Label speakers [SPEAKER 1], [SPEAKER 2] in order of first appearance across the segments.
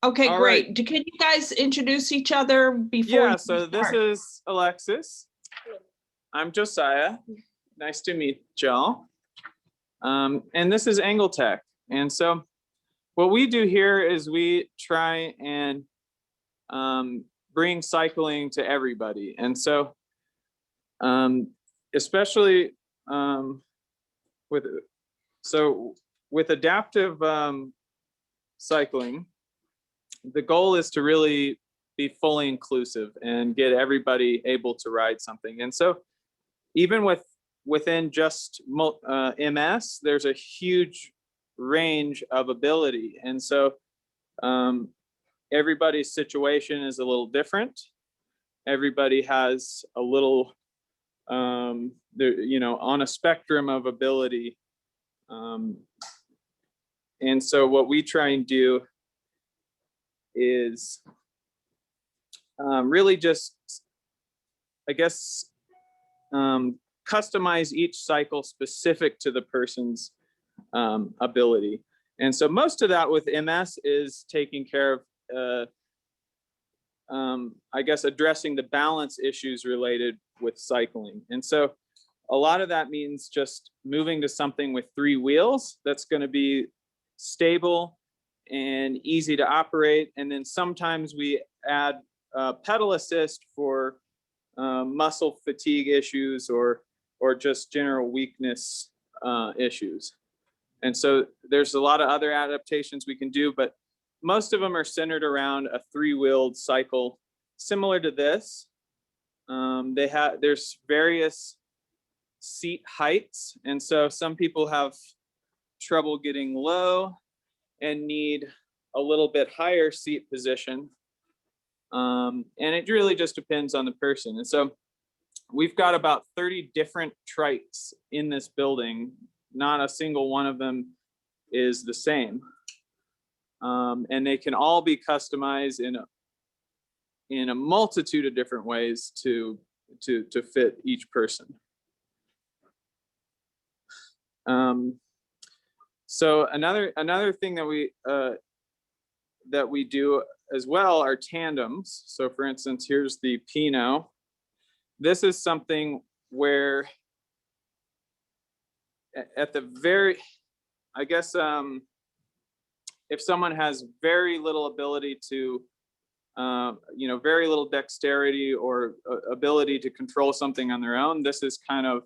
[SPEAKER 1] Okay,
[SPEAKER 2] All
[SPEAKER 1] great.
[SPEAKER 2] right.
[SPEAKER 1] Can you guys introduce each other before?
[SPEAKER 2] Yeah, so this is Alexis. I'm Josiah. Nice to meet y'all. And this is Angletech. And so what we do here is we try and bring cycling to everybody. And so especially with adaptive cycling, the goal is to really be fully inclusive and get everybody able to ride something. And so even within just MS, there's a huge range of ability. And so everybody's situation is a little different. Everybody has a little, on a spectrum of ability. And so what we try and do is really just, I guess, customize each cycle specific to the person's ability. And so most of that with MS is taking care of, I guess, addressing the balance issues related with cycling. And so a lot of that means just moving to something with 3 wheels that's going to be stable and easy to operate. And then sometimes we add pedal assist for muscle fatigue issues or just general weakness issues. And so there's a lot of other adaptations we can do, but most of them are centered around a 3-wheeled cycle similar to this. There's various seat heights, and so some people have trouble getting low and need a little bit higher seat position. And it really just depends on the person. And so we've got about 30 different trikes in this building. Not a single one of them is the same. And they can all be customized in a multitude of different ways to fit each person. So another thing that we do as well are tandems. So for instance, here's the Pinot. This is something where at the very, I guess, if someone has very little ability to, very little dexterity or ability to control something on their own, this is kind of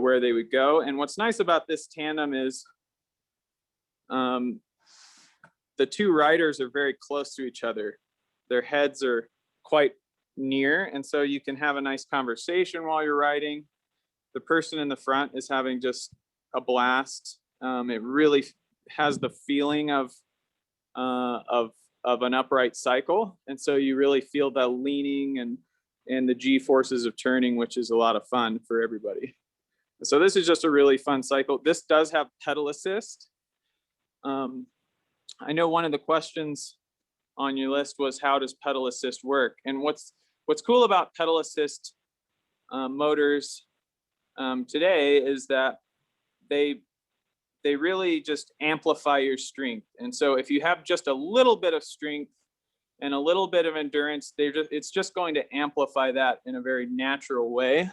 [SPEAKER 2] where they would go. And what's nice about this tandem is the 2 riders are very close to each other. Their heads are quite near, and so you can have a nice conversation while you're riding. The person in the front is having just a blast. It really has the feeling of an upright cycle, and so you really feel the leaning and the G-forces of turning, which is a lot of fun for everybody. So this is just a really fun cycle. This does have pedal assist. I know one of the questions on your list was, how does pedal assist work? And what's cool about pedal assist motors today is that they really just amplify your strength. And so if you have just a little bit of strength and a little bit of endurance, it's just going to amplify that in a very natural way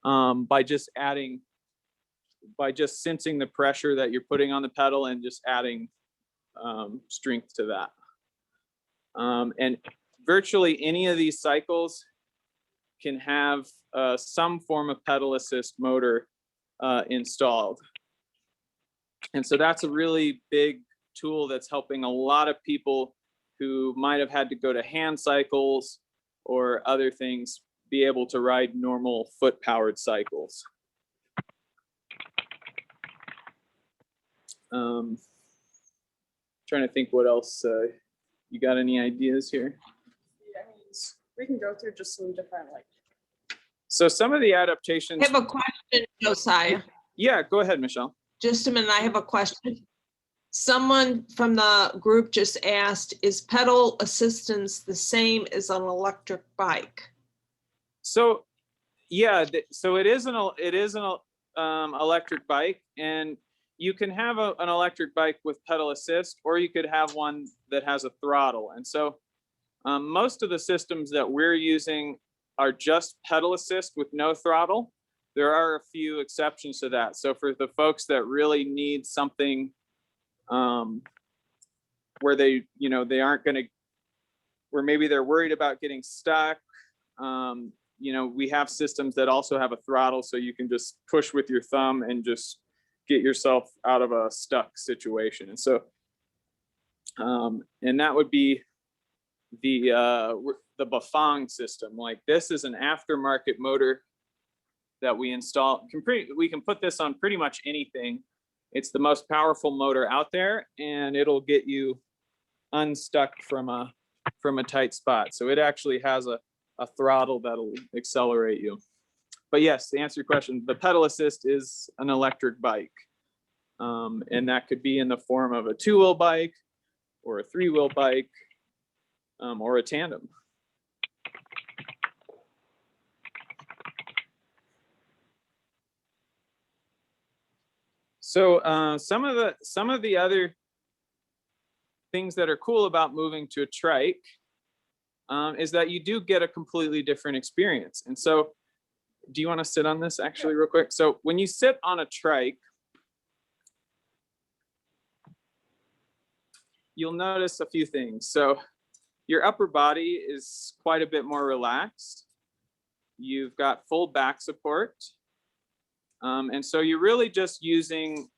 [SPEAKER 2] by just sensing the pressure that you're putting on the pedal and just adding strength to that. And virtually any of these cycles can have some form of pedal assist motor installed. And so that's a really big tool that's helping a lot of people who might have had to go to hand cycles or other things be able to ride normal foot-powered cycles. Trying to think what else. You got any ideas here?
[SPEAKER 3] Yeah, I mean, we can go through just some different
[SPEAKER 2] So some of the adaptations.
[SPEAKER 1] I have a question, Josiah.
[SPEAKER 2] Yeah, go ahead, Michelle.
[SPEAKER 1] Just a minute, I have a question. Someone from the group just asked, is pedal assistance the same as an electric bike?
[SPEAKER 2] So yeah, so it is an electric bike, and you can have an electric bike with pedal assist, or you could have one that has a throttle. And so most of the systems that we're using are just pedal assist with no throttle. There are a few exceptions to that. So for the folks that really need something where they, you know, they aren't going to, where maybe they're worried about getting stuck, you know, we have systems that also have a throttle, so you can just push with your thumb and just get yourself out of a stuck situation. And so, and that would be the Bafang system. Like, this is an aftermarket motor that we install. We can put this on pretty much anything. It's the most powerful motor out there, and it'll get you unstuck from a tight spot. So it actually has a throttle that'll accelerate you. But yes, to answer your question, the pedal assist is an electric bike. And that could be in the form of a 2-wheel bike or a 3-wheel bike, or a tandem. So some of the other things that are cool about moving to a trike is that you do get a completely different experience. And so, do you want to sit on this actually real quick? So when you sit on a trike, you'll notice a few things. So your upper body is quite a bit more relaxed. You've got full back support. And so you're really just using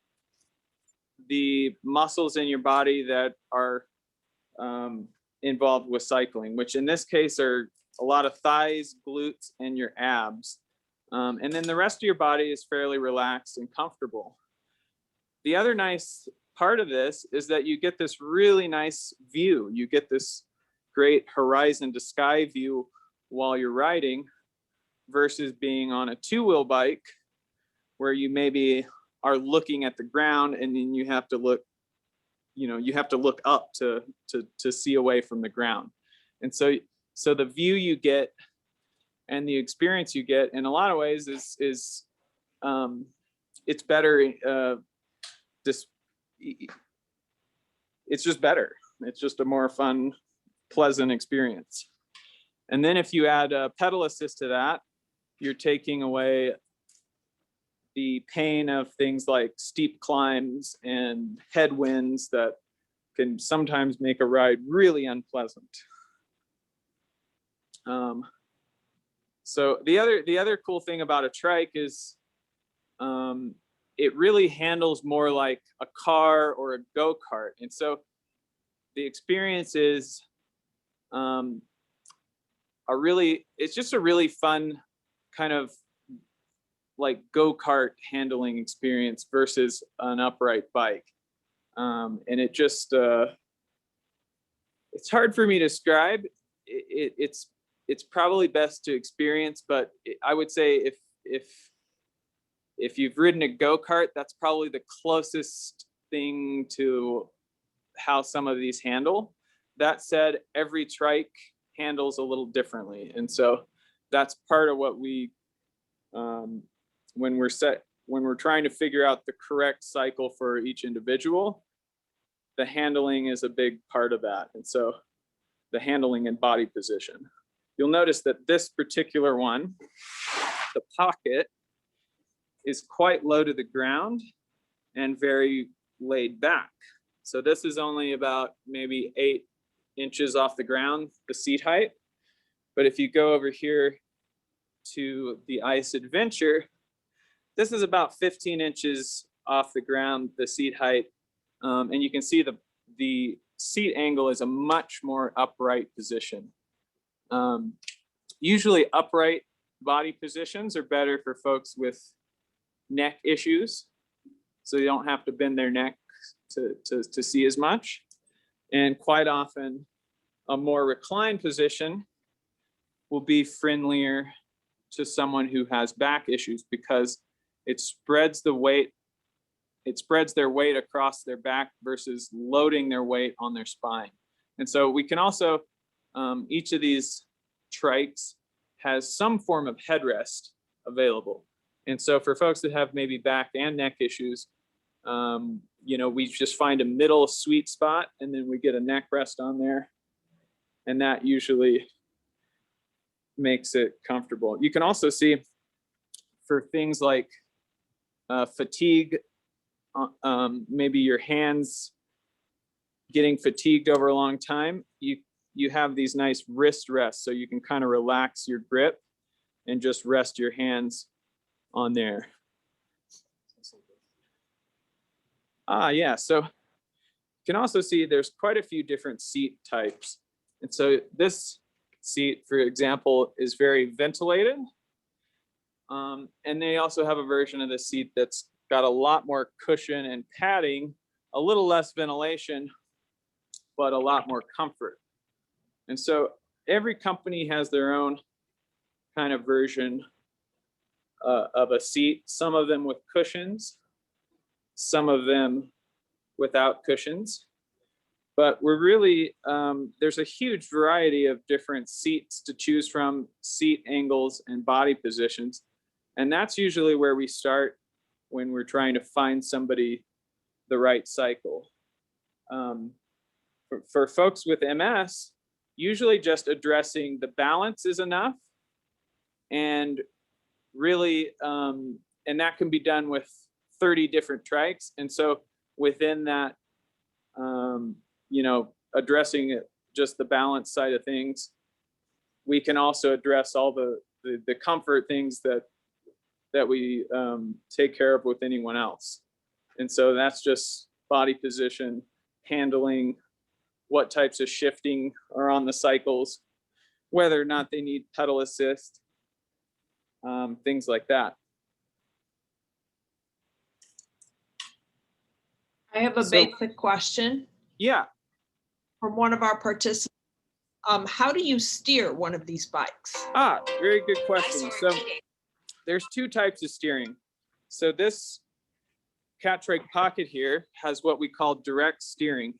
[SPEAKER 2] the muscles in your body that are involved with cycling, which in this case are a lot of thighs, glutes, and your abs. And then the rest of your body is fairly relaxed and comfortable. The other nice part of this is that you get this really nice view. You get this great horizon to sky view while you're riding, versus being on a 2-wheel bike where you maybe are looking at the ground and then you have to look, you know, you have to look up to see away from the ground. And so the view you get and the experience you get in a lot of ways is it's better. It's just better. It's just a more fun, pleasant experience. And then if you add a pedal assist to that, you're taking away the pain of things like steep climbs and headwinds that can sometimes make a ride really unpleasant. So the other cool thing about a trike is it really handles more like a car or a go-kart. And so the experience is it's just a really fun kind of like go-kart handling experience versus an upright bike. And it just, it's hard for me to describe. It's probably best to experience, but I would say if you've ridden a go-kart, that's probably the closest thing to how some of these handle. That said, every trike handles a little differently. And so that's part of what we, when we're trying to figure out the correct cycle for each individual, the handling is a big part of that. And so the handling and body position. You'll notice that this particular one, the pocket, is quite low to the ground and very laid back. So this is only about maybe 8 inches off the ground, the seat height. But if you go over here to the Ice Adventure, this is about 15 inches off the ground, the seat height. And you can see the seat angle is a much more upright position. Usually upright body positions are better for folks with neck issues, so you don't have to bend their neck to see as much. And quite often, a more reclined position will be friendlier to someone who has back issues, because it spreads their weight across their back versus loading their weight on their spine. And so we can also, each of these trikes has some form of headrest available. And so for folks that have maybe back and neck issues, You know, we just find a middle sweet spot, and then we get a neck rest on there, and that usually makes it comfortable. You can also see for things like fatigue, maybe your hands getting fatigued over a long time, you have these nice wrist rests, so you can kind of relax your grip and just rest your hands on there. Yeah, so you can also see there's quite a few different seat types. And so this seat, for example, is very ventilated. And they also have a version of the seat that's got a lot more cushion and padding, a little less ventilation, but a lot more comfort. And so every company has their own kind of version of a seat, some of them with cushions, some of them without cushions. But we're really, there's a huge variety of different seats to choose from, seat angles and body positions. And that's usually where we start when we're trying to find somebody the right cycle. For folks with MS, usually just addressing the balance is enough. And really, and that can be done with 30 different trikes. And so within that, you know, addressing just the balance side of things, we can also address all the comfort things that we take care of with anyone else. And so that's just body position, handling, what types of shifting are on the cycles, whether or not they need pedal assist, things like that.
[SPEAKER 1] I have a basic question
[SPEAKER 2] Yeah.
[SPEAKER 1] from one of our participants. How do you steer one of these bikes?
[SPEAKER 2] Very good question. So there's two types of steering. So this Catrike Pocket here has what we call direct steering.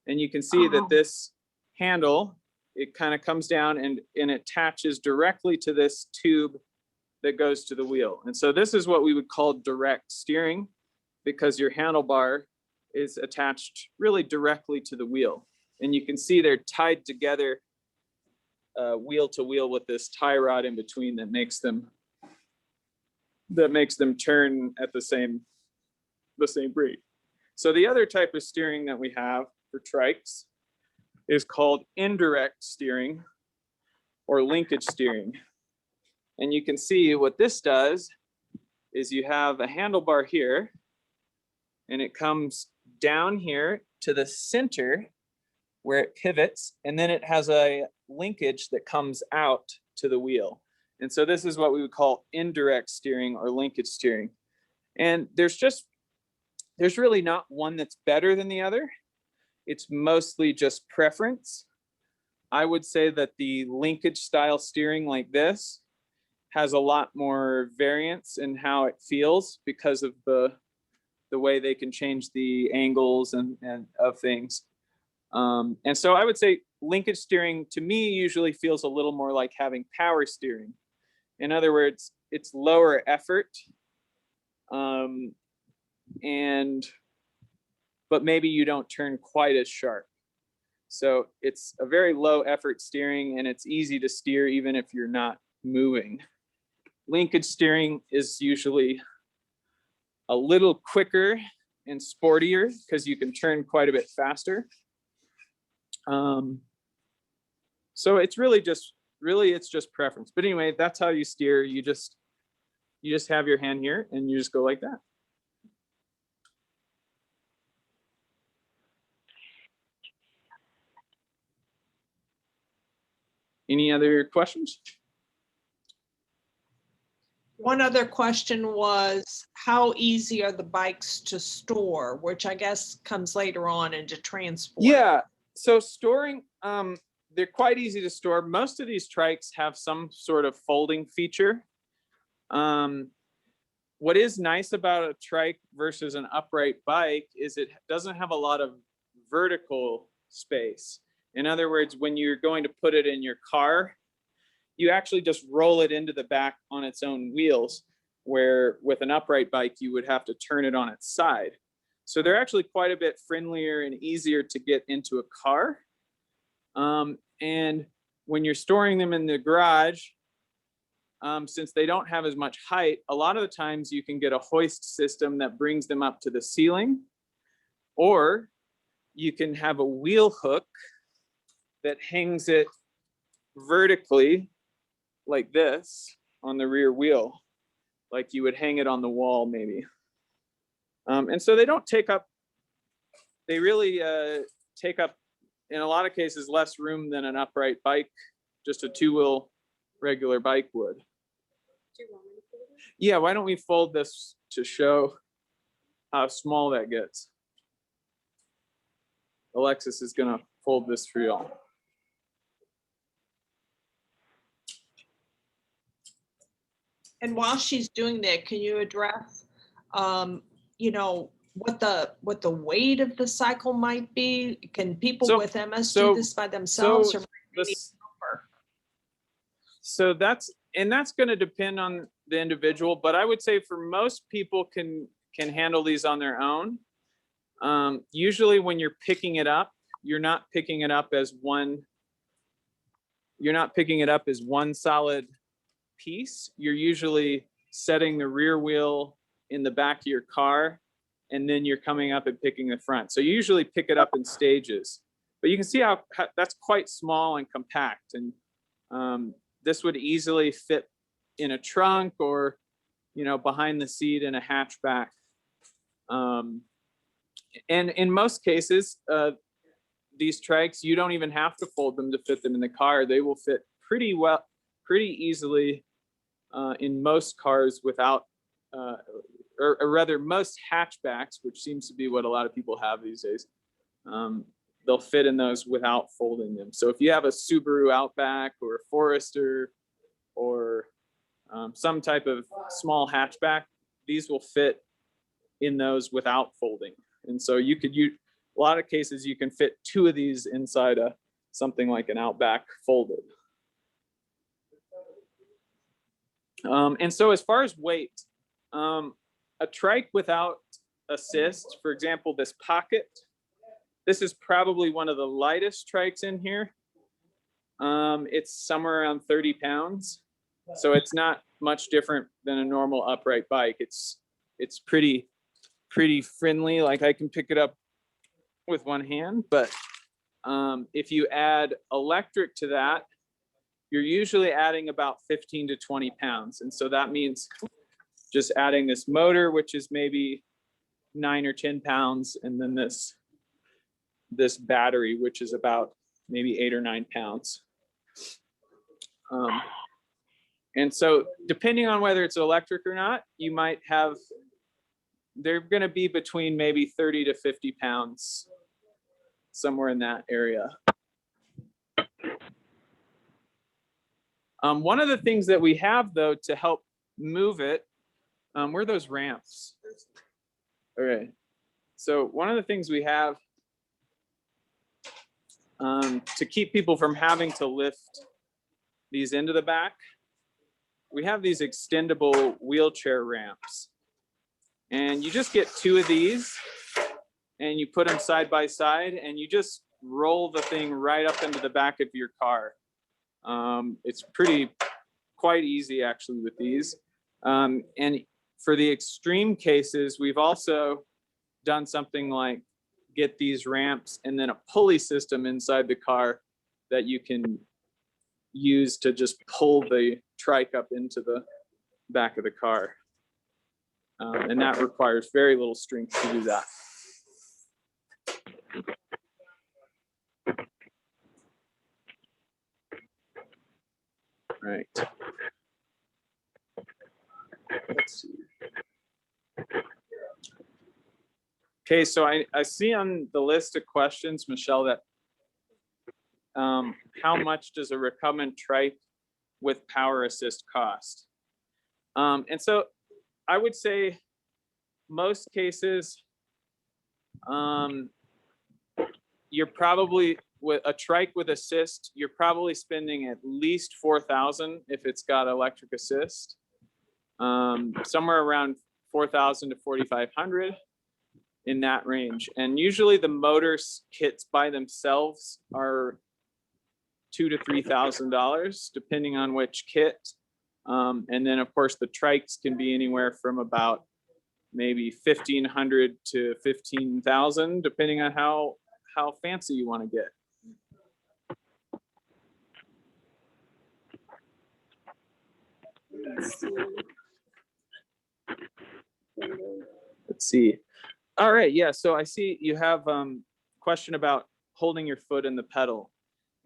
[SPEAKER 2] And you can see that this handle, it kind of comes down and attaches directly to this tube that goes to the wheel. And so this is what we would call direct steering, because your handlebar is attached really directly to the wheel. And you can see they're tied together wheel to wheel with this tie rod in between that makes them turn at the same rate. So the other type of steering that we have for trikes is called indirect steering or linkage steering. And you can see what this does is you have a handlebar here, and it comes down here to the center where it pivots, and then it has a linkage that comes out to the wheel. And so this is what we would call indirect steering or linkage steering. And there's really not one that's better than the other. It's mostly just preference. I would say that the linkage style steering like this has a lot more variance in how it feels because of the way they can change the angles and of things. And so I would say linkage steering to me usually feels a little more like having power steering. In other words, it's lower effort, but maybe you don't turn quite as sharp. So it's a very low effort steering, and it's easy to steer even if you're not moving. Linkage steering is usually a little quicker and sportier because you can turn quite a bit faster. So it's really it's just preference. But anyway, that's how you steer. You just have your hand here and you just go like that. Any other questions?
[SPEAKER 1] One other question was, how easy are the bikes to store, which I guess comes later on into transport?
[SPEAKER 2] Yeah, so storing, they're quite easy to store. Most of these trikes have some sort of folding feature. What is nice about a trike versus an upright bike is it doesn't have a lot of vertical space. In other words, when you're going to put it in your car, you actually just roll it into the back on its own wheels, where with an upright bike, you would have to turn it on its side. So they're actually quite a bit friendlier and easier to get into a car. And when you're storing them in the garage, since they don't have as much height, a lot of the times you can get a hoist system that brings them up to the ceiling, or you can have a wheel hook that hangs it vertically like this on the rear wheel, like you would hang it on the wall maybe. And so they don't take up, they really take up, in a lot of cases, less room than an upright bike, just a two-wheel regular bike would.
[SPEAKER 3] Do you want me to put it in?
[SPEAKER 2] Yeah, why don't we fold this to show how small that gets? Alexis is gonna fold this for y'all.
[SPEAKER 1] And while she's doing that, can you address, you know, what the weight of the cycle might be? Can people
[SPEAKER 2] So-
[SPEAKER 1] with MS
[SPEAKER 2] so-
[SPEAKER 1] do this by themselves?
[SPEAKER 2] so
[SPEAKER 1] Or might they need
[SPEAKER 2] this-
[SPEAKER 1] help?
[SPEAKER 2] So that's going to depend on the individual, but I would say for most people can handle these on their own. Usually when you're picking it up, you're not picking it up as one solid piece. You're usually setting the rear wheel in the back of your car, and then you're coming up and picking the front. So you usually pick it up in stages, but you can see how that's quite small and compact. And this would easily fit in a trunk or, you know, behind the seat in a hatchback. And in most cases, these trikes, you don't even have to fold them to fit them in the car. They will fit pretty easily in most cars without, or rather most hatchbacks, which seems to be what a lot of people have these days. They'll fit in those without folding them. So if you have a Subaru Outback or a Forester or some type of small hatchback, these will fit in those without folding. And so you could use, a lot of cases, you can fit two of these inside something like an Outback folded. And so as far as weight, a trike without assist, for example, this Pocket, this is probably one of the lightest trikes in here. It's somewhere around 30 pounds. So it's not much different than a normal upright bike. It's pretty friendly. Like I can pick it up with one hand, but if you add electric to that, you're usually adding about 15 to 20 pounds. And so that means just adding this motor, which is maybe 9 or 10 pounds, and then this battery, which is about maybe 8 or 9 pounds. And so depending on whether it's electric or not, you might have, they're going to be between maybe 30 to 50 pounds, somewhere in that area. One of the things that we have, though, to help move it, where are those ramps? All right. So one of the things we have to keep people from having to lift these into the back, we have these extendable wheelchair ramps. And you just get 2 of these and you put them side by side and you just roll the thing right up into the back of your car. It's quite easy actually with these. And for the extreme cases, we've also done something like get these ramps and then a pulley system inside the car that you can use to just pull the trike up into the back of the car. And that requires very little strength to do that. Right. Let's see. Okay, so I see on the list of questions, Michelle, that how much does a recumbent trike with power assist cost? And so I would say most cases, you're probably, with a trike with assist, you're probably spending at least $4,000 if it's got electric assist. Somewhere around $4,000 to $4,500. in that range. And usually the motor kits by themselves are $2,000 to $3,000, depending on which kit. And then of course the trikes can be anywhere from about maybe 1,500 to 15,000, depending on how fancy you want to get. Let's see. All right, yeah, so I see you have question about holding your foot in the pedal.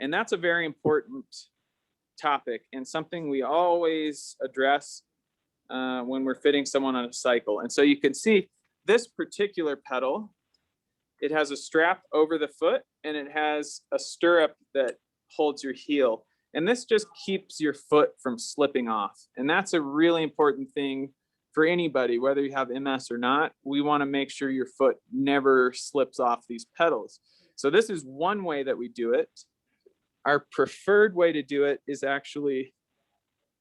[SPEAKER 2] And that's a very important topic and something we always address when we're fitting someone on a cycle. And so you can see this particular pedal, it has a strap over the foot and it has a stirrup that holds your heel. And this just keeps your foot from slipping off. And that's a really important thing for anybody, whether you have MS or not. We want to make sure your foot never slips off these pedals. So this is one way that we do it. Our preferred way to do it is actually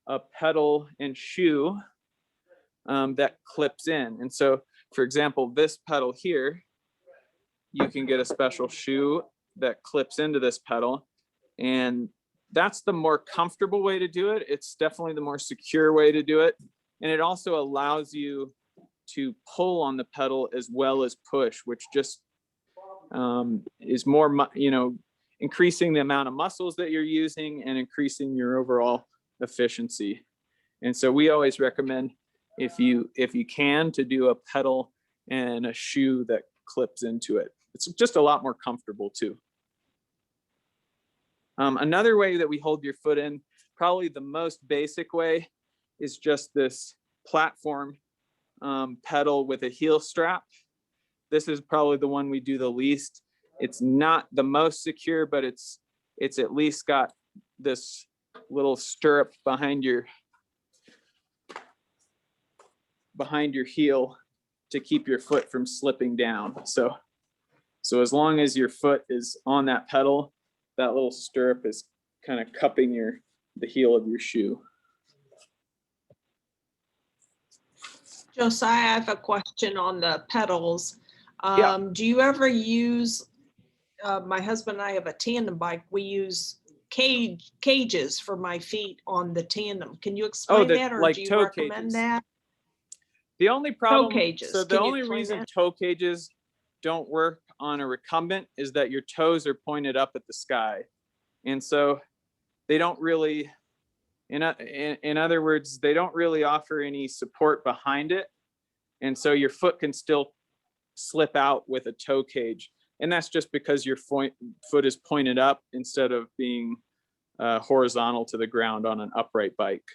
[SPEAKER 2] a pedal and shoe that clips in. And so, for example, this pedal here, you can get a special shoe that clips into this pedal. And that's the more comfortable way to do it. It's definitely the more secure way to do it. And it also allows you to pull on the pedal as well as push, which just is more, increasing the amount of muscles that you're using and increasing your overall efficiency. And so we always recommend, if you can, to do a pedal and a shoe that clips into it. It's just a lot more comfortable too. Another way that we hold your foot in, probably the most basic way, is just this platform pedal with a heel strap. This is probably the one we do the least. It's not the most secure, but it's at least got this little stirrup behind your heel to keep your foot from slipping down. So as long as your foot is on that pedal, that little stirrup is kind of cupping the heel of your shoe.
[SPEAKER 1] Josiah, I have a question on the pedals.
[SPEAKER 2] Yeah.
[SPEAKER 1] Do you ever use, my husband and I have a tandem bike. We use cages for my feet on the tandem. Can you explain that, or
[SPEAKER 2] like
[SPEAKER 1] do you
[SPEAKER 2] toe
[SPEAKER 1] recommend
[SPEAKER 2] cages.
[SPEAKER 1] that?
[SPEAKER 2] The only problem,
[SPEAKER 1] cages.
[SPEAKER 2] so the
[SPEAKER 1] Can you
[SPEAKER 2] only
[SPEAKER 1] explain
[SPEAKER 2] reason
[SPEAKER 1] that?
[SPEAKER 2] toe cages don't work on a recumbent is that your toes are pointed up at the sky. And so they don't really, in other words, they don't really offer any support behind it. And so your foot can still slip out with a toe cage. And that's just because your foot is pointed up instead of being horizontal to the ground on an upright bike.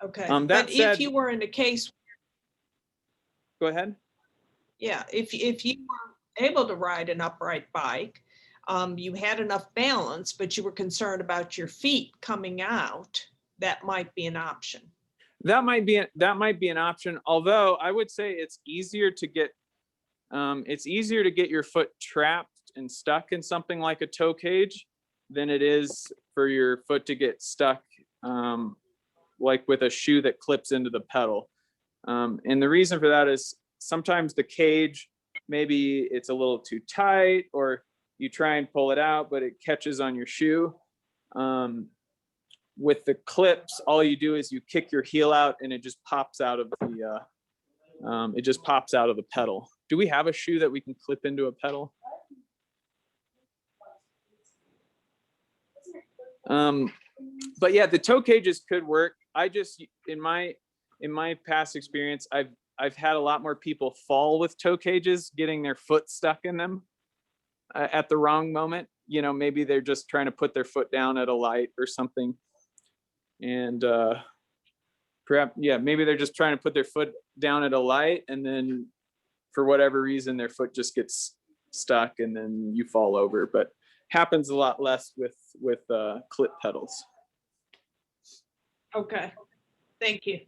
[SPEAKER 1] Okay,
[SPEAKER 2] that
[SPEAKER 1] but
[SPEAKER 2] said,
[SPEAKER 1] if you were in a case,
[SPEAKER 2] go ahead.
[SPEAKER 1] yeah, if you were able to ride an upright bike, you had enough balance, but you were concerned about your feet coming out, that might be an option.
[SPEAKER 2] That might be an option. Although I would say it's easier to get your foot trapped and stuck in something like a toe cage than it is for your foot to get stuck like with a shoe that clips into the pedal. And the reason for that is sometimes the cage, maybe it's a little too tight, or you try and pull it out, but it catches on your shoe. With the clips, all you do is you kick your heel out and it just pops out of the pedal. Do we have a shoe that we can clip into a pedal? But yeah, the toe cages could work. I just, in my past experience, I've had a lot more people fall with toe cages, getting their foot stuck in them at the wrong moment. Maybe they're just trying to put their foot down at a light or something. And perhaps, yeah, maybe they're just trying to put their foot down at a light, and then for whatever reason, their foot just gets stuck and then you fall over. But happens a lot less with clip pedals.
[SPEAKER 1] Okay, thank you.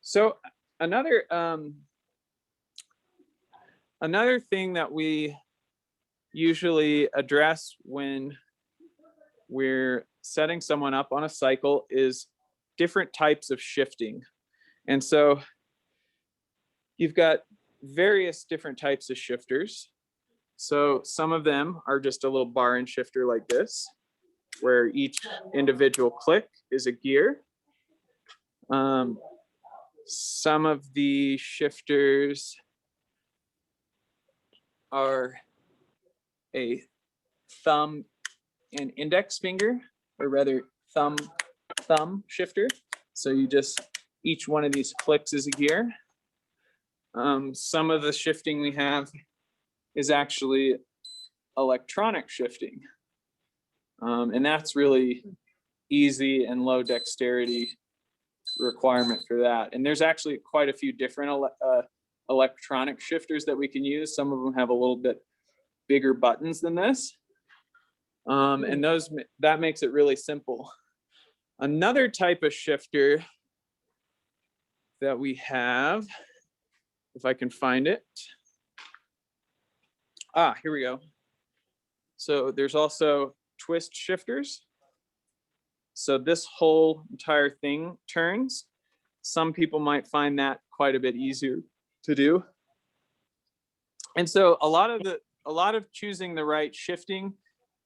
[SPEAKER 2] So another thing that we usually address when we're setting someone up on a cycle is different types of shifting. And so you've got various different types of shifters. So some of them are just a little bar and shifter like this, where each individual click is a gear. Some of the shifters are a thumb and index finger, or rather thumb shifter. So you just, each one of these clicks is a gear. Some of the shifting we have is actually electronic shifting. And that's really easy and low dexterity requirement for that. And there's actually quite a few different electronic shifters that we can use. Some of them have a little bit bigger buttons than this. And that makes it really simple. Another type of shifter that we have, if I can find it. Here we go. So there's also twist shifters. So this whole entire thing turns. Some people might find that quite a bit easier to do. And so a lot of choosing the right shifting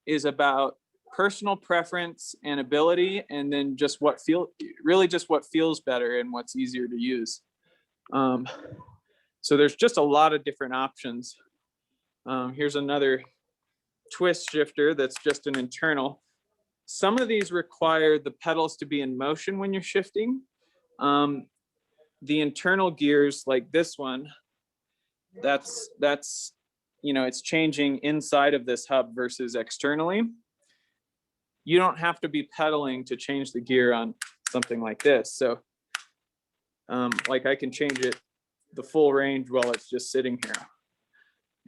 [SPEAKER 2] is about personal preference and ability, and then just what feels better and what's easier to use. So there's just a lot of different options. Here's another twist shifter that's just an internal. Some of these require the pedals to be in motion when you're shifting. The internal gears like this one, that's it's changing inside of this hub versus externally. You don't have to be pedaling to change the gear on something like this. So like I can change it the full range while it's just sitting here.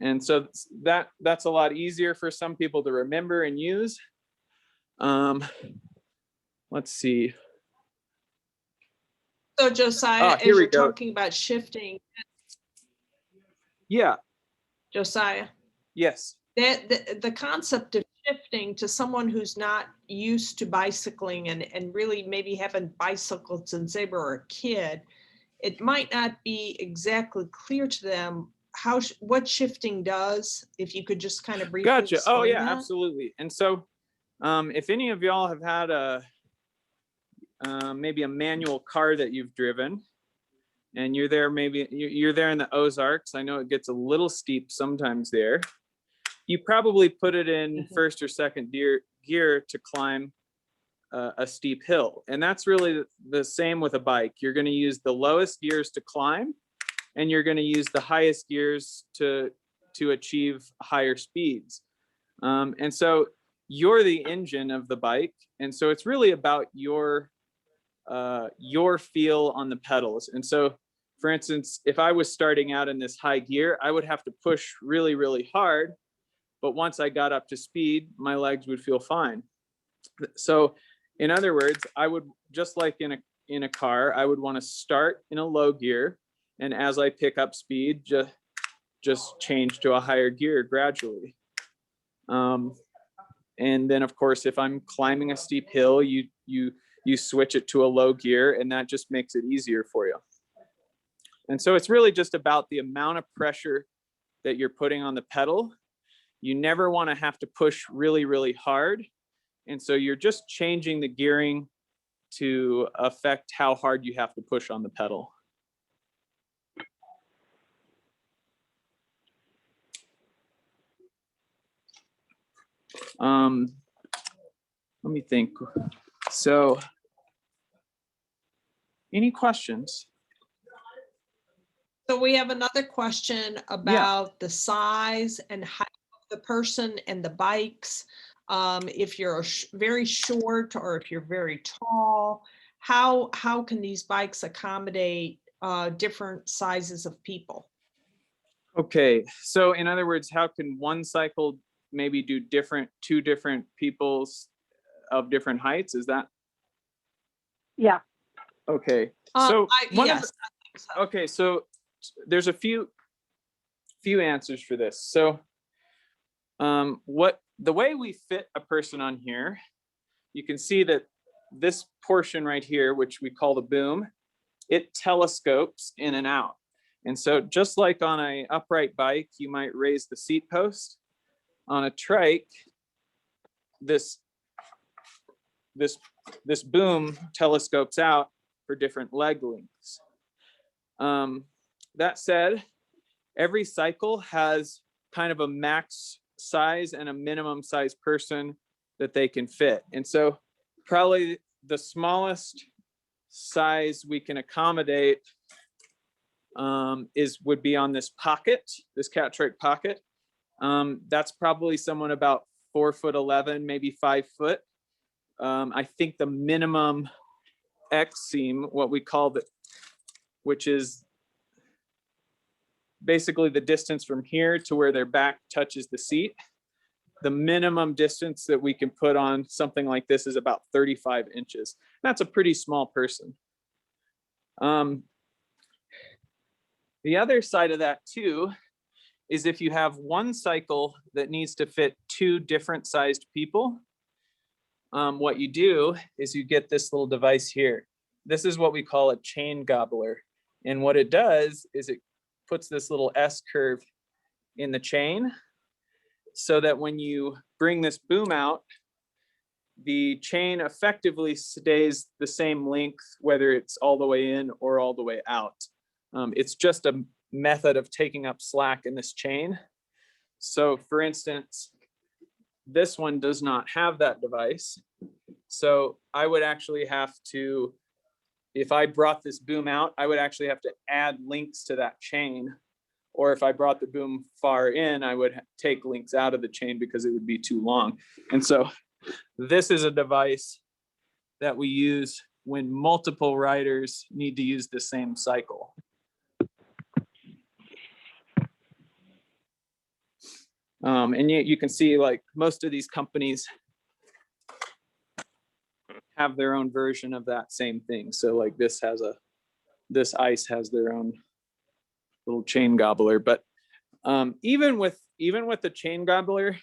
[SPEAKER 2] And so that's a lot easier for some people to remember and use. Let's see.
[SPEAKER 1] So Josiah, as you're talking about shifting.
[SPEAKER 2] Yeah.
[SPEAKER 1] Josiah.
[SPEAKER 2] Yes.
[SPEAKER 1] The concept of shifting to someone who's not used to bicycling and really maybe haven't bicycled since they were a kid, it might not be exactly clear to them what shifting does. If you could just kind of briefly
[SPEAKER 2] Gotcha.
[SPEAKER 1] explain
[SPEAKER 2] Oh yeah,
[SPEAKER 1] that.
[SPEAKER 2] absolutely. And so if any of y'all have had maybe a manual car that you've driven, and you're there, maybe you're there in the Ozarks. I know it gets a little steep sometimes there. You probably put it in first or second gear to climb a steep hill. And that's really the same with a bike. You're going to use the lowest gears to climb, and you're going to use the highest gears to achieve higher speeds. And so you're the engine of the bike. And so it's really about your feel on the pedals. And so, for instance, if I was starting out in this high gear, I would have to push really, really hard. But once I got up to speed, my legs would feel fine. So in other words, I would, just like in a car, I would want to start in a low gear. And as I pick up speed, just change to a higher gear gradually. And then of course, if I'm climbing a steep hill, you switch it to a low gear, and that just makes it easier for you. And so it's really just about the amount of pressure that you're putting on the pedal. You never want to have to push really, really hard. And so you're just changing the gearing to affect how hard you have to push on the pedal. Let me think. So, any questions?
[SPEAKER 1] So we have another question about the size and height of the person and the bikes. If you're very short or if you're very tall, how can these bikes accommodate different sizes of people?
[SPEAKER 2] Okay, so in other words, how can one cycle maybe do two different people's of different heights? Is that?
[SPEAKER 3] Yeah.
[SPEAKER 2] Okay. So okay, so there's a few answers for this. So the way we fit a person on here, you can see that this portion right here, which we call the boom, it telescopes in and out. And so just like on an upright bike, you might raise the seat post. On a trike, this boom telescopes out for different leg lengths. That said, every cycle has kind of a max size and a minimum size person that they can fit. And so probably the smallest size we can accommodate would be on this pocket, this cat trike pocket. That's probably someone about 4'11", maybe 5 foot. I think the minimum X seam, what we call the, which is basically the distance from here to where their back touches the seat. The minimum distance that we can put on something like this is about 35 inches. That's a pretty small person. The other side of that too is if you have one cycle that needs to fit 2 different sized people, what you do is you get this little device here. This is what we call a chain gobbler. And what it does is it puts this little S curve in the chain so that when you bring this boom out, the chain effectively stays the same length, whether it's all the way in or all the way out. It's just a method of taking up slack in this chain. So for instance, this one does not have that device. So I would actually have to, if I brought this boom out, I would actually have to add links to that chain. Or if I brought the boom far in, I would take links out of the chain because it would be too long. And so this is a device that we use when multiple riders need to use the same cycle. And you can see like most of these companies have their own version of that same thing. So like this ICE has their own little chain gobbler. But even with the chain gobbler,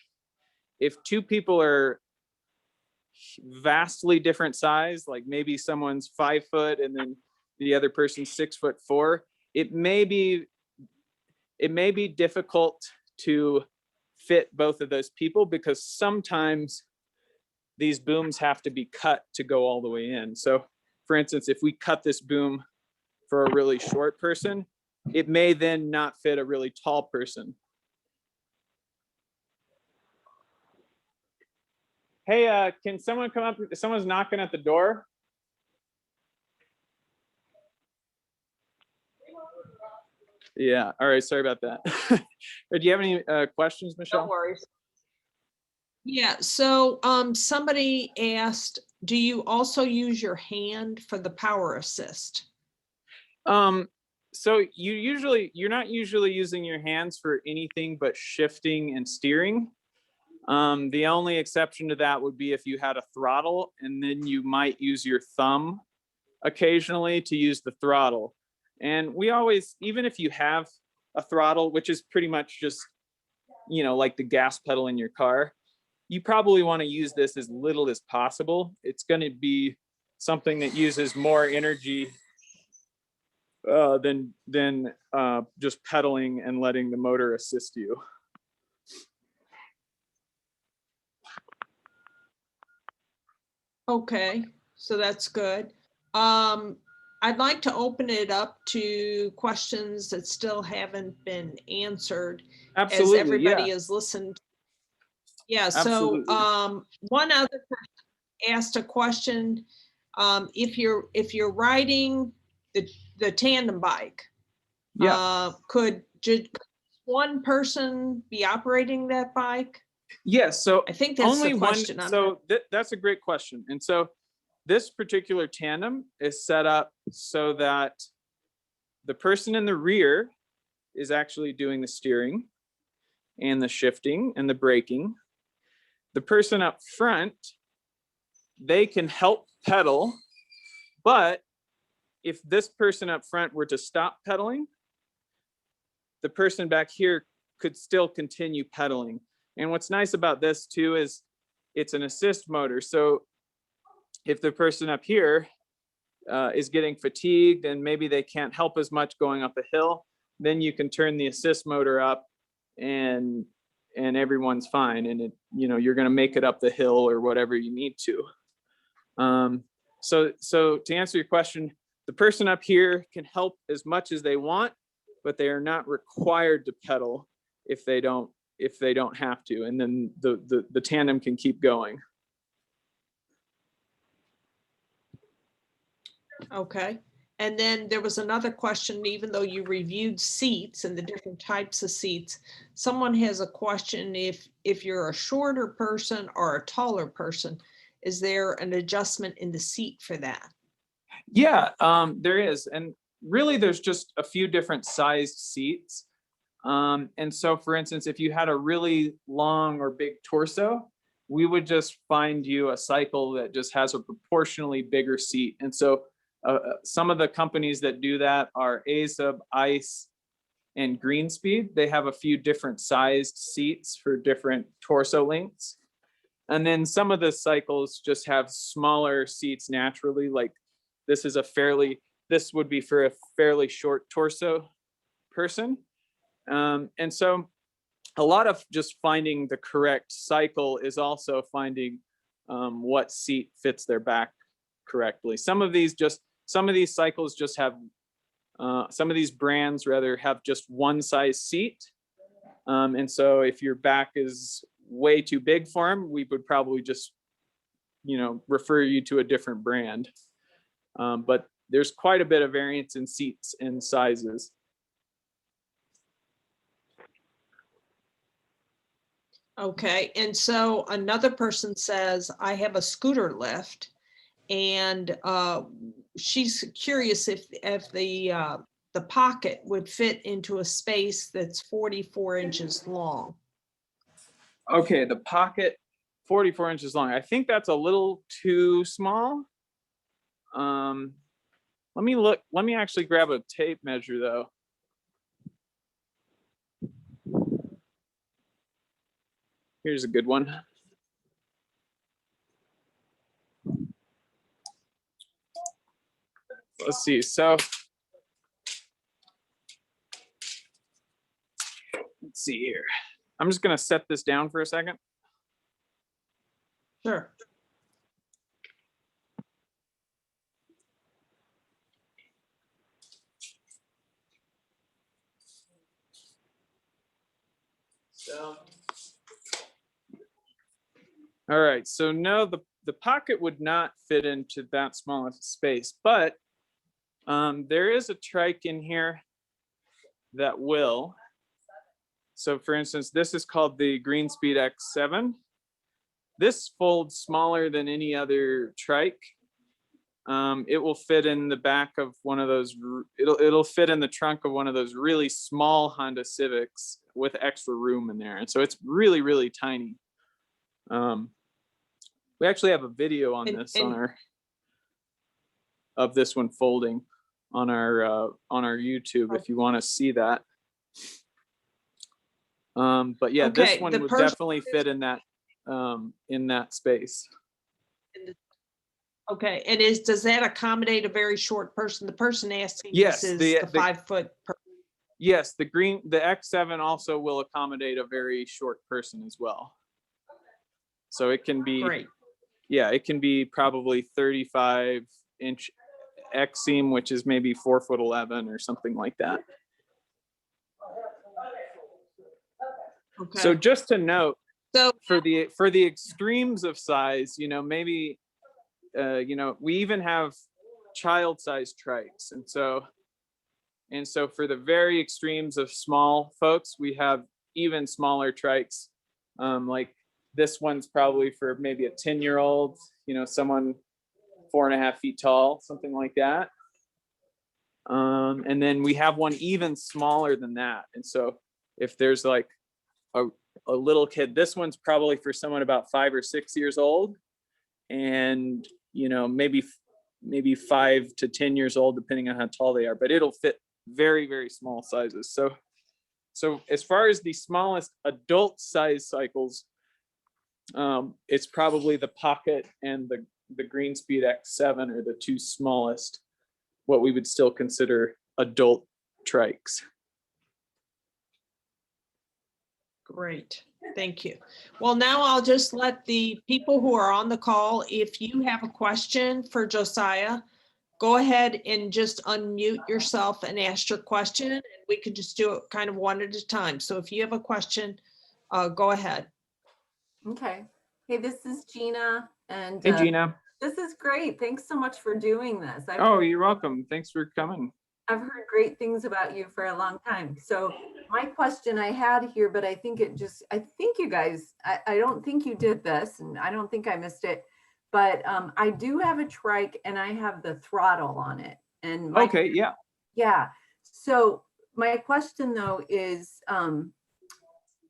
[SPEAKER 2] if 2 people are vastly different size, like maybe someone's 5 foot and then the other person's 6'4", it may be difficult to fit both of those people because sometimes these booms have to be cut to go all the way in. So for instance, if we cut this boom for a really short person, it may then not fit a really tall person. Hey, can someone come up? Someone's knocking at the door. Yeah, all right, sorry about that. Do you have any questions, Michelle?
[SPEAKER 1] No worries. Yeah, so somebody asked, do you also use your hand for the power assist?
[SPEAKER 2] So you're not usually using your hands for anything but shifting and steering. The only exception to that would be if you had a throttle, and then you might use your thumb occasionally to use the throttle. And we always, even if you have a throttle, which is pretty much just, you know, like the gas pedal in your car, you probably want to use this as little as possible. It's going to be something that uses more energy than just pedaling and letting the motor assist you.
[SPEAKER 1] Okay, so that's good. I'd like to open it up to questions that still haven't been answered.
[SPEAKER 2] Absolutely,
[SPEAKER 1] as everybody
[SPEAKER 2] yeah.
[SPEAKER 1] has listened. Yeah,
[SPEAKER 2] Absolutely.
[SPEAKER 1] so one other person asked a question. If you're riding the tandem bike,
[SPEAKER 2] Yeah.
[SPEAKER 1] could just one person be operating that bike?
[SPEAKER 2] Yes, so
[SPEAKER 1] I think that's
[SPEAKER 2] only
[SPEAKER 1] the
[SPEAKER 2] one.
[SPEAKER 1] question.
[SPEAKER 2] So that's a great question. And so this particular tandem is set up so that the person in the rear is actually doing the steering and the shifting and the braking. The person up front, they can help pedal, but if this person up front were to stop pedaling, the person back here could still continue pedaling. And what's nice about this too is it's an assist motor. So if the person up here is getting fatigued and maybe they can't help as much going up the hill, then you can turn the assist motor up and everyone's fine. And it, you know, you're going to make it up the hill or whatever you need to. So to answer your question, the person up here can help as much as they want, but they are not required to pedal if they don't have to. And then the tandem can keep going.
[SPEAKER 1] Okay. And then there was another question, even though you reviewed seats and the different types of seats, someone has a question if you're a shorter person or a taller person, is there an adjustment in the seat for that?
[SPEAKER 2] Yeah, there is. And really there's just a few different sized seats. And so for instance, if you had a really long or big torso, we would just find you a cycle that just has a proportionally bigger seat. And so some of the companies that do that are ASUB, ICE, and Greenspeed. They have a few different sized seats for different torso lengths. And then some of the cycles just have smaller seats naturally, like this would be for a fairly short torso person. And so a lot of just finding the correct cycle is also finding what seat fits their back correctly. Some of these cycles just have, some of these brands rather have just one size seat. And so if your back is way too big for them, we would probably just, you know, refer you to a different brand. But there's quite a bit of variance in seats and sizes.
[SPEAKER 1] Okay. And so another person says, I have a scooter lift, and she's curious if the pocket would fit into a space that's 44 inches long.
[SPEAKER 2] Okay, the pocket, 44 inches long. I think that's a little too small. Let me actually grab a tape measure though. Here's a good one. Let's see, so let's see here. I'm just gonna set this down for a second.
[SPEAKER 1] Sure.
[SPEAKER 2] So, all right, so no, the pocket would not fit into that small of a space, but there is a trike in here that will. So for instance, this is called the Greenspeed X7. This folds smaller than any other trike. It will fit in the back of one of those, it'll fit in the trunk of one of those really small Honda Civics with extra room in there. And so it's really, really tiny. We actually have a video on this of this one folding on our YouTube if you want to see that. But yeah,
[SPEAKER 1] Okay,
[SPEAKER 2] this one would definitely fit in that space.
[SPEAKER 1] Okay, and does that accommodate a very short person? The person asking
[SPEAKER 2] Yes,
[SPEAKER 1] this is the 5 foot.
[SPEAKER 2] Yes, the X7 also will accommodate a very short person as well. So it can be,
[SPEAKER 1] Great.
[SPEAKER 2] Yeah, it can be probably 35-inch X seam, which is maybe 4'11" or something like that. Okay. So just to note, so for the extremes of size, you know, maybe, you know, we even have child-sized trikes, and so for the very extremes of small folks, we have even smaller trikes. Like this one's probably for maybe a 10-year-old, you know, someone 4.5 feet tall, something like that. And then we have one even smaller than that. And so if there's like a little kid, this one's probably for someone about 5 or 6 years old, and you know, maybe 5 to 10 years old, depending on how tall they are, but it'll fit very, very small sizes. So as far as the smallest adult size cycles, it's probably the pocket and the Greenspeed X7 are the two smallest, what we would still consider adult trikes.
[SPEAKER 1] Great, thank you. Well, now I'll just let the people who are on the call, if you have a question for Josiah, go ahead and just unmute yourself and ask your question. And we could just do it kind of one at a time. So if you have a question, go ahead.
[SPEAKER 4] Okay. Hey, this is Gina, and
[SPEAKER 2] Hey, Gina.
[SPEAKER 4] this is great. Thanks so much for doing this.
[SPEAKER 2] Oh, you're welcome. Thanks for coming.
[SPEAKER 4] I've heard great things about you for a long time. So my question I had here, but I think you guys, I don't think you did this, and I don't think I missed it, but I do have a trike and I have the throttle on it. And
[SPEAKER 2] Okay, yeah.
[SPEAKER 4] Yeah. So my question though is,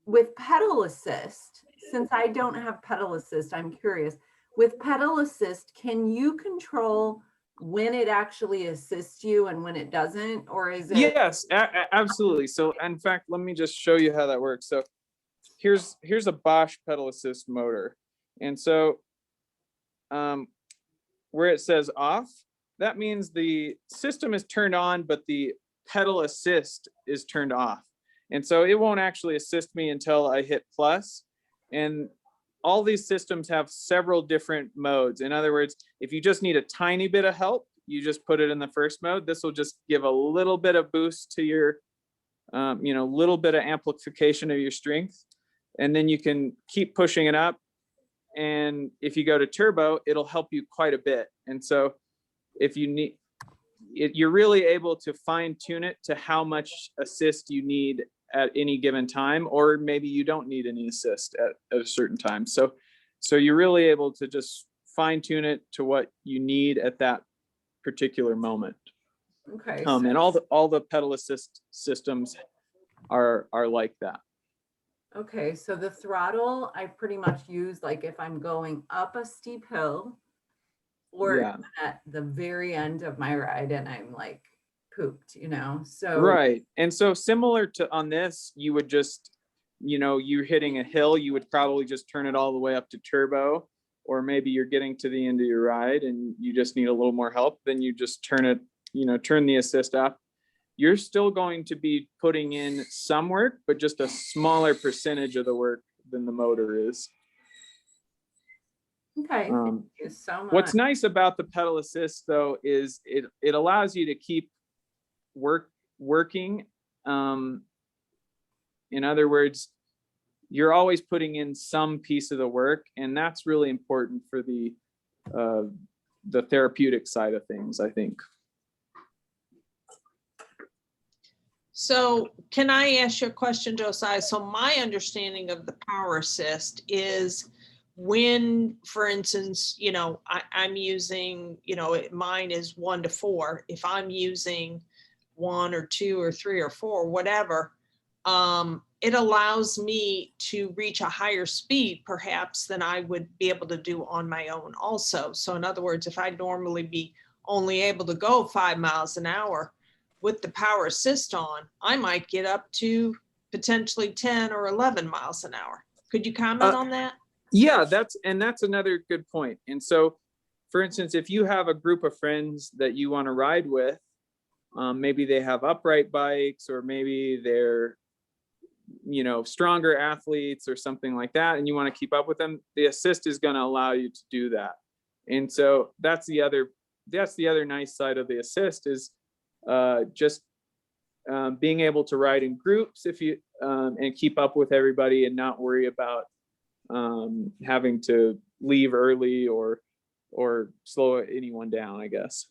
[SPEAKER 4] with pedal assist, since I don't have pedal assist, I'm curious, with pedal assist, can you control when it actually assists you and when it doesn't, or is it?
[SPEAKER 2] Yes, absolutely. So in fact, let me just show you how that works. So here's a Bosch pedal assist motor. And so where it says off, that means the system is turned on, but the pedal assist is turned off. And so it won't actually assist me until I hit plus. And all these systems have several different modes. In other words, if you just need a tiny bit of help, you just put it in the first mode. This will just give a little bit of boost to your, little bit of amplification of your strength. And then you can keep pushing it up. And if you go to turbo, it'll help you quite a bit. And so if you need it, you're really able to fine tune it to how much assist you need at any given time, or maybe you don't need any assist at a certain time. So you're really able to just fine tune it to what you need at that particular moment.
[SPEAKER 4] Okay.
[SPEAKER 2] And all the pedal assist systems are like that.
[SPEAKER 4] Okay, so the throttle I pretty much use like if I'm going up a steep hill or
[SPEAKER 2] Yeah.
[SPEAKER 4] at the very end of my ride and I'm like pooped, so.
[SPEAKER 2] Right. And so similar to on this, you would just, you're hitting a hill, you would probably just turn it all the way up to turbo, or maybe you're getting to the end of your ride and you just need a little more help. Then you just turn it, turn the assist up. You're still going to be putting in some work, but just a smaller percentage of the work than the motor is.
[SPEAKER 4] Okay, thank you so much.
[SPEAKER 2] What's nice about the pedal assist though is it allows you to keep working. In other words, you're always putting in some piece of the work, and that's really important for the therapeutic side of things, I think.
[SPEAKER 1] So can I ask you a question, Josiah? So my understanding of the power assist is when, for instance, I'm using, mine is 1 to 4. If I'm using 1 or 2 or 3 or 4, whatever, it allows me to reach a higher speed perhaps than I would be able to do on my own also. So in other words, if I'd normally be only able to go 5 miles an hour, with the power assist on, I might get up to potentially 10 or 11 miles an hour. Could you comment on that?
[SPEAKER 2] Yeah, that's another good point. And so, for instance, if you have a group of friends that you want to ride with, maybe they have upright bikes, or maybe they're, stronger athletes or something like that, and you want to keep up with them, the assist is going to allow you to do that. And so that's the other nice side of the assist is just being able to ride in groups if you and keep up with everybody and not worry about having to leave early or slow anyone down, I guess.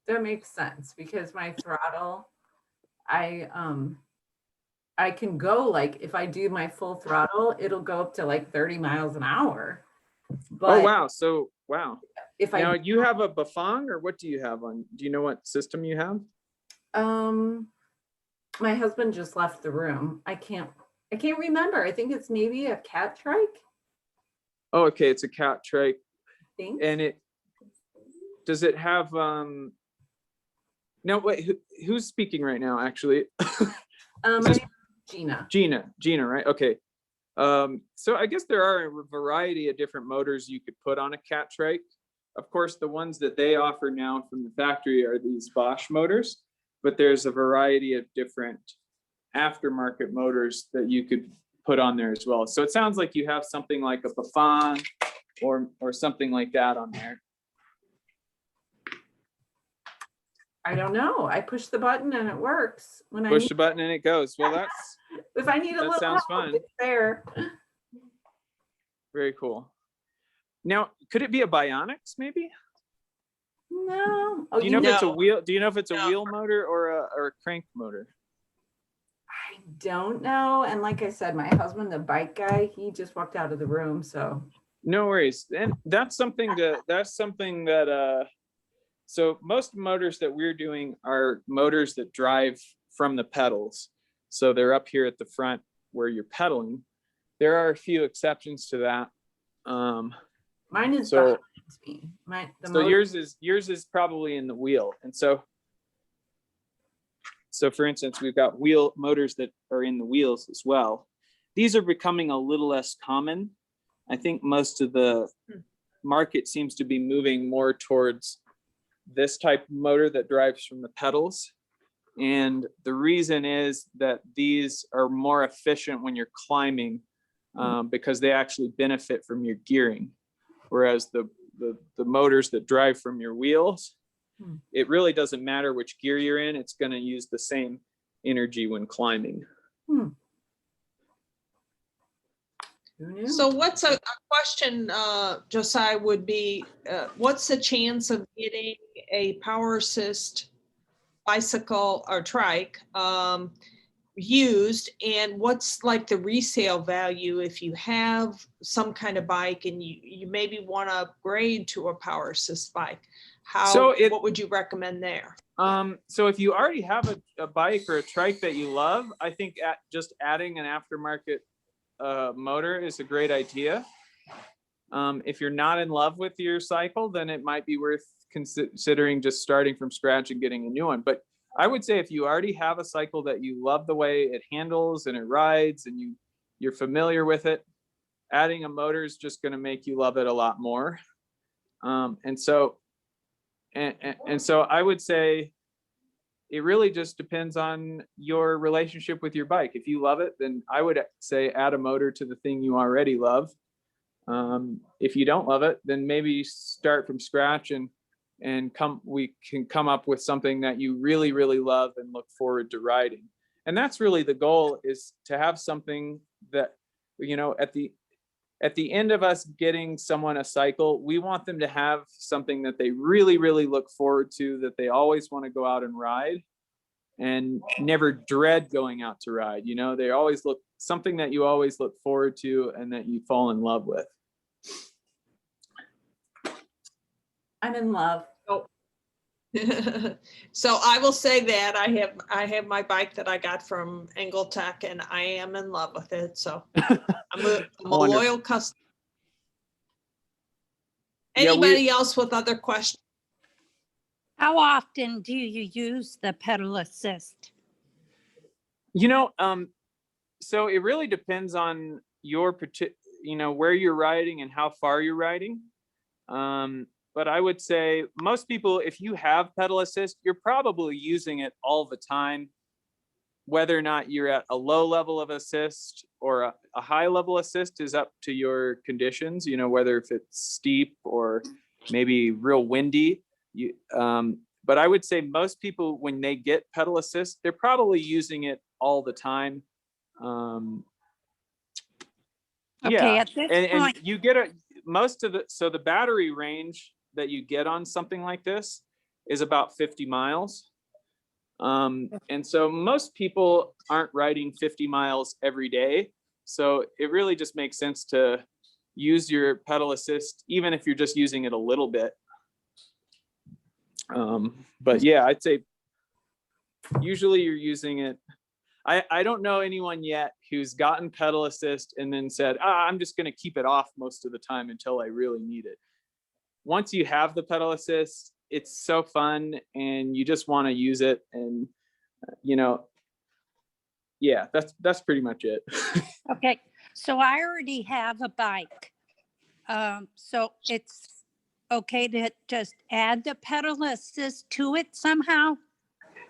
[SPEAKER 4] That makes sense, because my throttle, I can go, like, if I do my full throttle, it'll go up to like 30 miles an hour. But
[SPEAKER 2] oh wow, so wow.
[SPEAKER 4] If
[SPEAKER 2] now you have a Bafang, or what do you have on? Do you know what system you have?
[SPEAKER 4] My husband just left the room. I can't remember. I think it's maybe a cat trike.
[SPEAKER 2] Oh, okay, it's a cat trike.
[SPEAKER 4] I think.
[SPEAKER 2] And does it have no, wait, who's speaking right now actually?
[SPEAKER 4] My name is Gina.
[SPEAKER 2] Gina, right? Okay. So I guess there are a variety of different motors you could put on a cat trike. Of course, the ones that they offer now from the factory are these Bosch motors, but there's a variety of different aftermarket motors that you could put on there as well. So it sounds like you have something like a Buffon or something like that on there.
[SPEAKER 4] I don't know. I push the button and it works. When
[SPEAKER 2] Push the button and it goes. Well, that's
[SPEAKER 4] if I need a
[SPEAKER 2] that
[SPEAKER 4] little
[SPEAKER 2] sounds
[SPEAKER 4] help,
[SPEAKER 2] fun.
[SPEAKER 4] it's there.
[SPEAKER 2] Very cool. Now, could it be a Bionics maybe?
[SPEAKER 4] No. Oh,
[SPEAKER 2] Do you know if it's a
[SPEAKER 1] No.
[SPEAKER 2] wheel? Do you know if it's a
[SPEAKER 1] No.
[SPEAKER 2] wheel motor or a crank motor?
[SPEAKER 4] I don't know. And like I said, my husband, the bike guy, he just walked out of the room. So
[SPEAKER 2] No worries. And that's something that so most motors that we're doing are motors that drive from the pedals. So they're up here at the front where you're pedaling. There are a few exceptions to that.
[SPEAKER 4] mine is
[SPEAKER 2] So-
[SPEAKER 4] behind me. The
[SPEAKER 2] So
[SPEAKER 4] motor-
[SPEAKER 2] yours is probably in the wheel. And so for instance, we've got wheel motors that are in the wheels as well. These are becoming a little less common. I think most of the market seems to be moving more towards this type of motor that drives from the pedals. And the reason is that these are more efficient when you're climbing because they actually benefit from your gearing. Whereas the motors that drive from your wheels, it really doesn't matter which gear you're in, it's going to use the same energy when climbing.
[SPEAKER 4] Who knew?
[SPEAKER 1] So what's a question, Josiah, would be, what's the chance of getting a power assist bicycle or trike used, and what's like the resale value if you have some kind of bike and you maybe want to upgrade to a power assist bike? What would you recommend there?
[SPEAKER 2] So if you already have a bike or a trike that you love, I think just adding an aftermarket motor is a great idea. If you're not in love with your cycle, then it might be worth considering just starting from scratch and getting a new one. But I would say if you already have a cycle that you love the way it handles and it rides and you're familiar with it, adding a motor is just going to make you love it a lot more. And so I would say it really just depends on your relationship with your bike. If you love it, then I would say add a motor to the thing you already love. If you don't love it, then maybe start from scratch and we can come up with something that you really, really love and look forward to riding. And that's really the goal, is to have something that, you know, at the end of us getting someone a cycle, we want them to have something that they really, really look forward to, that they always want to go out and ride and never dread going out to ride. You know, they always something that you always look forward to and that you fall in love with.
[SPEAKER 4] I'm in love.
[SPEAKER 1] So I will say that I have my bike that I got from Angletech and I am in love with it. So I'm a loyal customer. Anybody else with other questions?
[SPEAKER 5] How often do you use the pedal assist?
[SPEAKER 2] You know, so it really depends on your where you're riding and how far you're riding. But I would say most people, if you have pedal assist, you're probably using it all the time, whether or not you're at a low level of assist or a high level assist is up to your conditions, you know, whether if it's steep or maybe real windy. But I would say most people, when they get pedal assist, they're probably using it all the time.
[SPEAKER 5] Okay, at this
[SPEAKER 2] and
[SPEAKER 5] point,
[SPEAKER 2] you get so the battery range that you get on something like this is about 50 miles. And so most people aren't riding 50 miles every day. So it really just makes sense to use your pedal assist, even if you're just using it a little bit. But yeah, I'd say usually you're using it. I don't know anyone yet who's gotten pedal assist and then said, I'm just going to keep it off most of the time until I really need it. Once you have the pedal assist, it's so fun and you just want to use it. And, you know, yeah, that's pretty much it.
[SPEAKER 5] okay. So I already have a bike. So it's okay to just add the pedal assist to it somehow?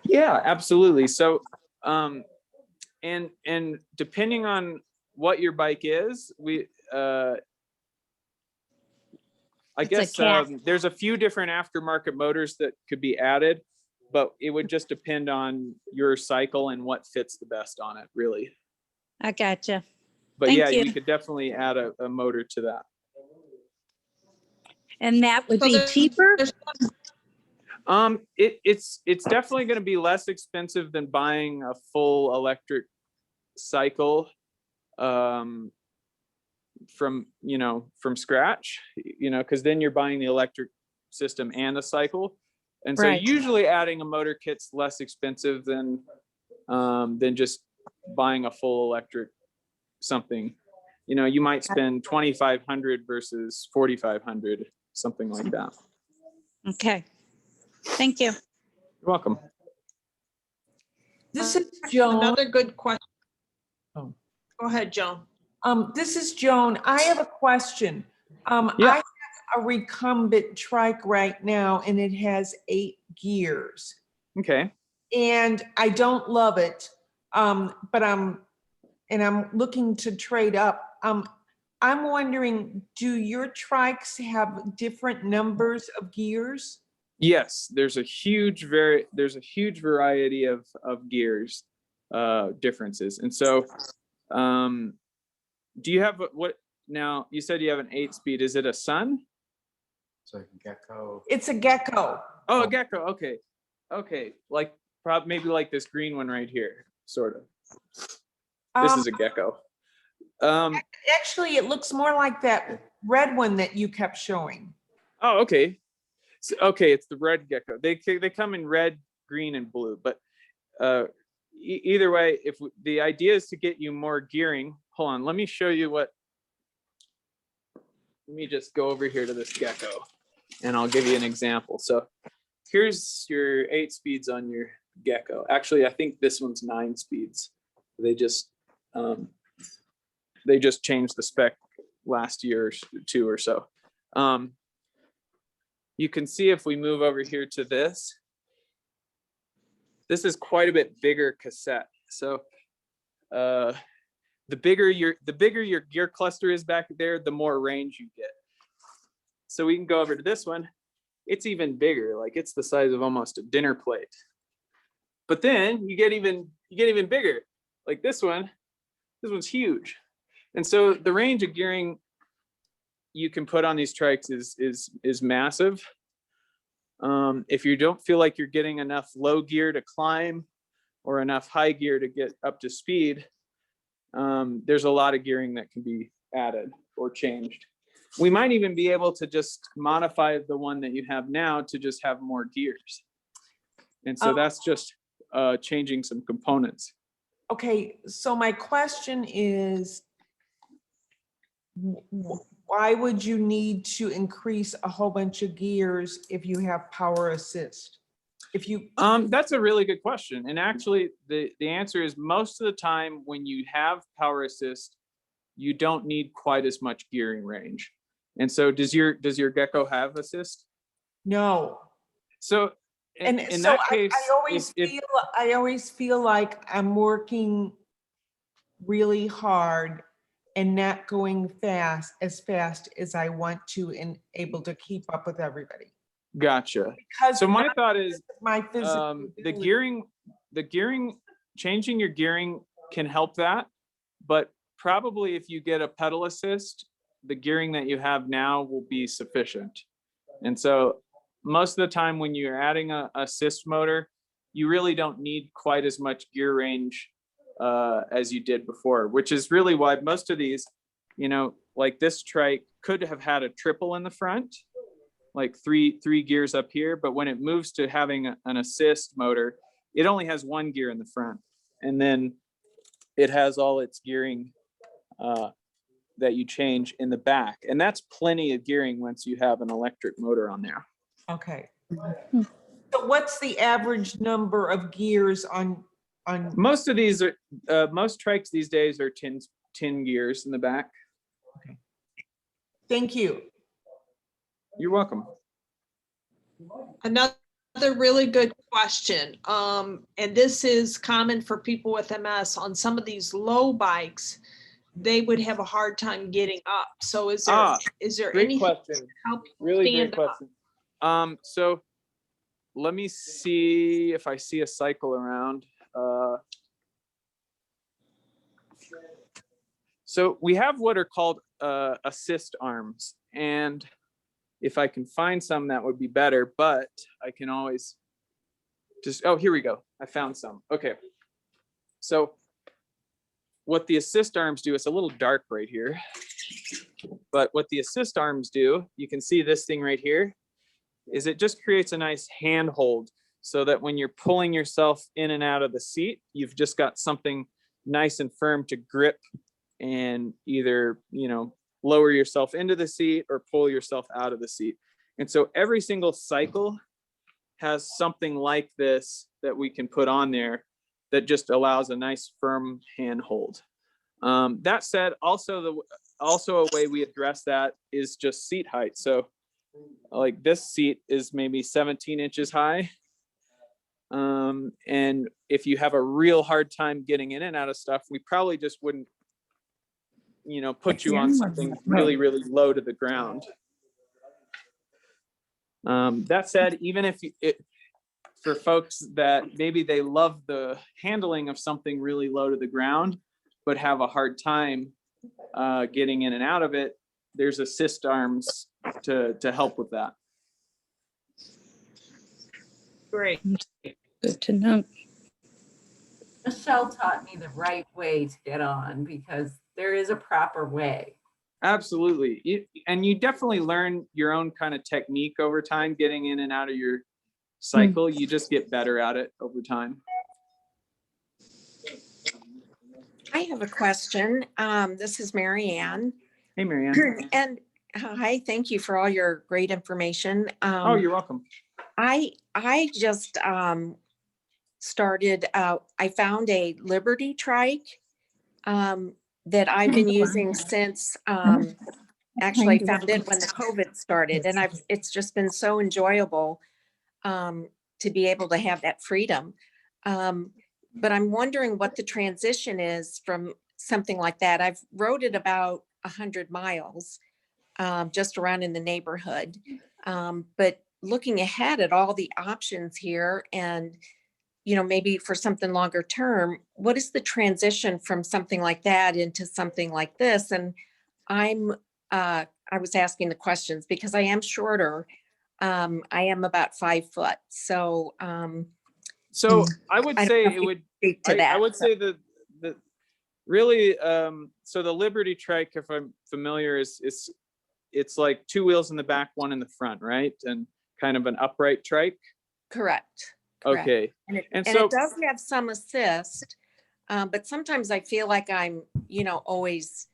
[SPEAKER 2] Yeah, absolutely. So, and depending on what your bike is, I
[SPEAKER 5] It's a
[SPEAKER 2] guess
[SPEAKER 5] cat.
[SPEAKER 2] there's a few different aftermarket motors that could be added, but it would just depend on your cycle and what fits the best on it, really.
[SPEAKER 5] I gotcha.
[SPEAKER 2] But
[SPEAKER 5] Thank
[SPEAKER 2] yeah,
[SPEAKER 5] you.
[SPEAKER 2] we could definitely add a motor to that.
[SPEAKER 5] And that would
[SPEAKER 1] So
[SPEAKER 5] be
[SPEAKER 1] there's-
[SPEAKER 5] cheaper?
[SPEAKER 1] there's
[SPEAKER 2] It's definitely going to be less expensive than buying a full electric cycle from scratch, because then you're buying the electric system and the cycle. And so
[SPEAKER 5] Right.
[SPEAKER 2] usually adding a motor kit's less expensive than just buying a full electric something. You might spend 2,500 versus 4,500, something like that.
[SPEAKER 5] Okay. Thank you.
[SPEAKER 2] You're welcome.
[SPEAKER 6] This is Joan.
[SPEAKER 1] Another good question.
[SPEAKER 6] Oh.
[SPEAKER 1] Go ahead, Joan.
[SPEAKER 6] This is Joan. I have a question.
[SPEAKER 2] Yeah.
[SPEAKER 6] I have a recumbent trike right now and it has 8 gears
[SPEAKER 2] Okay.
[SPEAKER 6] and I don't love it. But I'm looking to trade up. I'm wondering, do your trikes have different numbers of gears?
[SPEAKER 2] Yes, there's a huge variety of gears differences. And so do you have what now? You said you have an 8-speed. Is it a Sun?
[SPEAKER 7] It's like a gecko.
[SPEAKER 6] It's a gecko.
[SPEAKER 2] Oh, a Gecko. Okay, like maybe like this green one right here, sort of. This is a Gecko.
[SPEAKER 6] Actually, it looks more like that red one that you kept showing.
[SPEAKER 2] Oh, okay. Okay, it's the red Gecko. They come in red, green, and blue. But either way, the idea is to get you more gearing. Hold on, let me show you what. Let me just go over here to this Gecko, and I'll give you an example. So here's your 8 speeds on your Gecko. Actually, I think this one's 9 speeds. They just changed the spec last year or 2 or so. You can see if we move over here to this is quite a bit bigger cassette. So the bigger your gear cluster is back there, the more range you get. So we can go over to this one. It's even bigger, like it's the size of almost a dinner plate. But then you get even bigger, like this one. This one's huge. And so the range of gearing you can put on these trikes is massive. If you don't feel like you're getting enough low gear to climb or enough high gear to get up to speed, there's a lot of gearing that can be added or changed. We might even be able to just modify the one that you have now to just have more gears. And so that's just changing some components.
[SPEAKER 6] Okay, so my question is, why would you need to increase a whole bunch of gears if you have power assist? If you
[SPEAKER 2] That's a really good question. And actually the answer is most of the time when you have power assist, you don't need quite as much gearing range. And so does your Gecko have assist?
[SPEAKER 6] No.
[SPEAKER 2] So in
[SPEAKER 6] So
[SPEAKER 2] that case,
[SPEAKER 6] I always feel like I'm working really hard and not going as fast as I want to and able to keep up with everybody.
[SPEAKER 2] gotcha.
[SPEAKER 6] Because
[SPEAKER 2] So my thought is
[SPEAKER 6] my physical
[SPEAKER 2] the
[SPEAKER 6] ability.
[SPEAKER 2] gearing, changing your gearing can help that. But probably if you get a pedal assist, the gearing that you have now will be sufficient. And so most of the time when you're adding a assist motor, you really don't need quite as much gear range as you did before, which is really why most of these, like this trike could have had a triple in the front, like three gears up here. But when it moves to having an assist motor, it only has 1 gear in the front. And then it has all its gearing that you change in the back. And that's plenty of gearing once you have an electric motor on there.
[SPEAKER 6] Okay. So what's the average number of gears on
[SPEAKER 2] Most of these are, most trikes these days are tin gears in the back.
[SPEAKER 6] Thank you.
[SPEAKER 2] You're welcome.
[SPEAKER 1] Another really good question. And this is common for people with MS. On some of these low bikes, they would have a hard time getting up. So is there
[SPEAKER 2] Great
[SPEAKER 1] any
[SPEAKER 2] question.
[SPEAKER 1] help?
[SPEAKER 2] Really great
[SPEAKER 1] stand up?
[SPEAKER 2] question. So let me see if I see a cycle around. So we have what are called assist arms, and if I can find some, that would be better, but I can always just, oh, here we go. I found some. Okay. So what the assist arms do, it's a little dark right here, but what the assist arms do, you can see this thing right here, is it just creates a nice handhold so that when you're pulling yourself in and out of the seat, you've just got something nice and firm to grip and either, lower yourself into the seat or pull yourself out of the seat. And so every single cycle has something like this that we can put on there that just allows a nice firm handhold. That said, also a way we address that is just seat height. So like this seat is maybe 17 inches high. And if you have a real hard time getting in and out of stuff, we probably just wouldn't, put you on something really, really low to the ground. That said, even if for folks that maybe they love the handling of something really low to the ground, but have a hard time getting in and out of it, there's assist arms to help with that.
[SPEAKER 1] Great.
[SPEAKER 5] Good to know.
[SPEAKER 4] Michelle taught me the right way to get on because there is a proper way.
[SPEAKER 2] Absolutely. And you definitely learn your own kind of technique over time, getting in and out of your cycle. You just get better at it over time.
[SPEAKER 8] I have a question. This is Mary Ann.
[SPEAKER 2] Hey, Mary Ann.
[SPEAKER 8] And hi, thank you for all your great information.
[SPEAKER 2] Oh, you're welcome.
[SPEAKER 8] I just started out, I found a Liberty trike that I've been using since, actually I found it when the COVID started, and it's just been so enjoyable to be able to have that freedom. But I'm wondering what the transition is from something like that. I've rode it about 100 miles just around in the neighborhood. But looking ahead at all the options here and, maybe for something longer term, what is the transition from something like that into something like this? And I was asking the questions because I am shorter. I am about 5 foot. So,
[SPEAKER 2] so I would
[SPEAKER 8] I don't
[SPEAKER 2] say
[SPEAKER 8] know if
[SPEAKER 2] it
[SPEAKER 8] you
[SPEAKER 2] would,
[SPEAKER 8] speak to
[SPEAKER 2] I
[SPEAKER 8] that.
[SPEAKER 2] would say the really, so the Liberty trike, if I'm familiar, it's like 2 wheels in the back, 1 in the front, right? And kind of an upright trike.
[SPEAKER 8] Correct.
[SPEAKER 2] Okay.
[SPEAKER 8] And
[SPEAKER 2] so
[SPEAKER 8] it does have some assist, but sometimes I feel like I'm, always,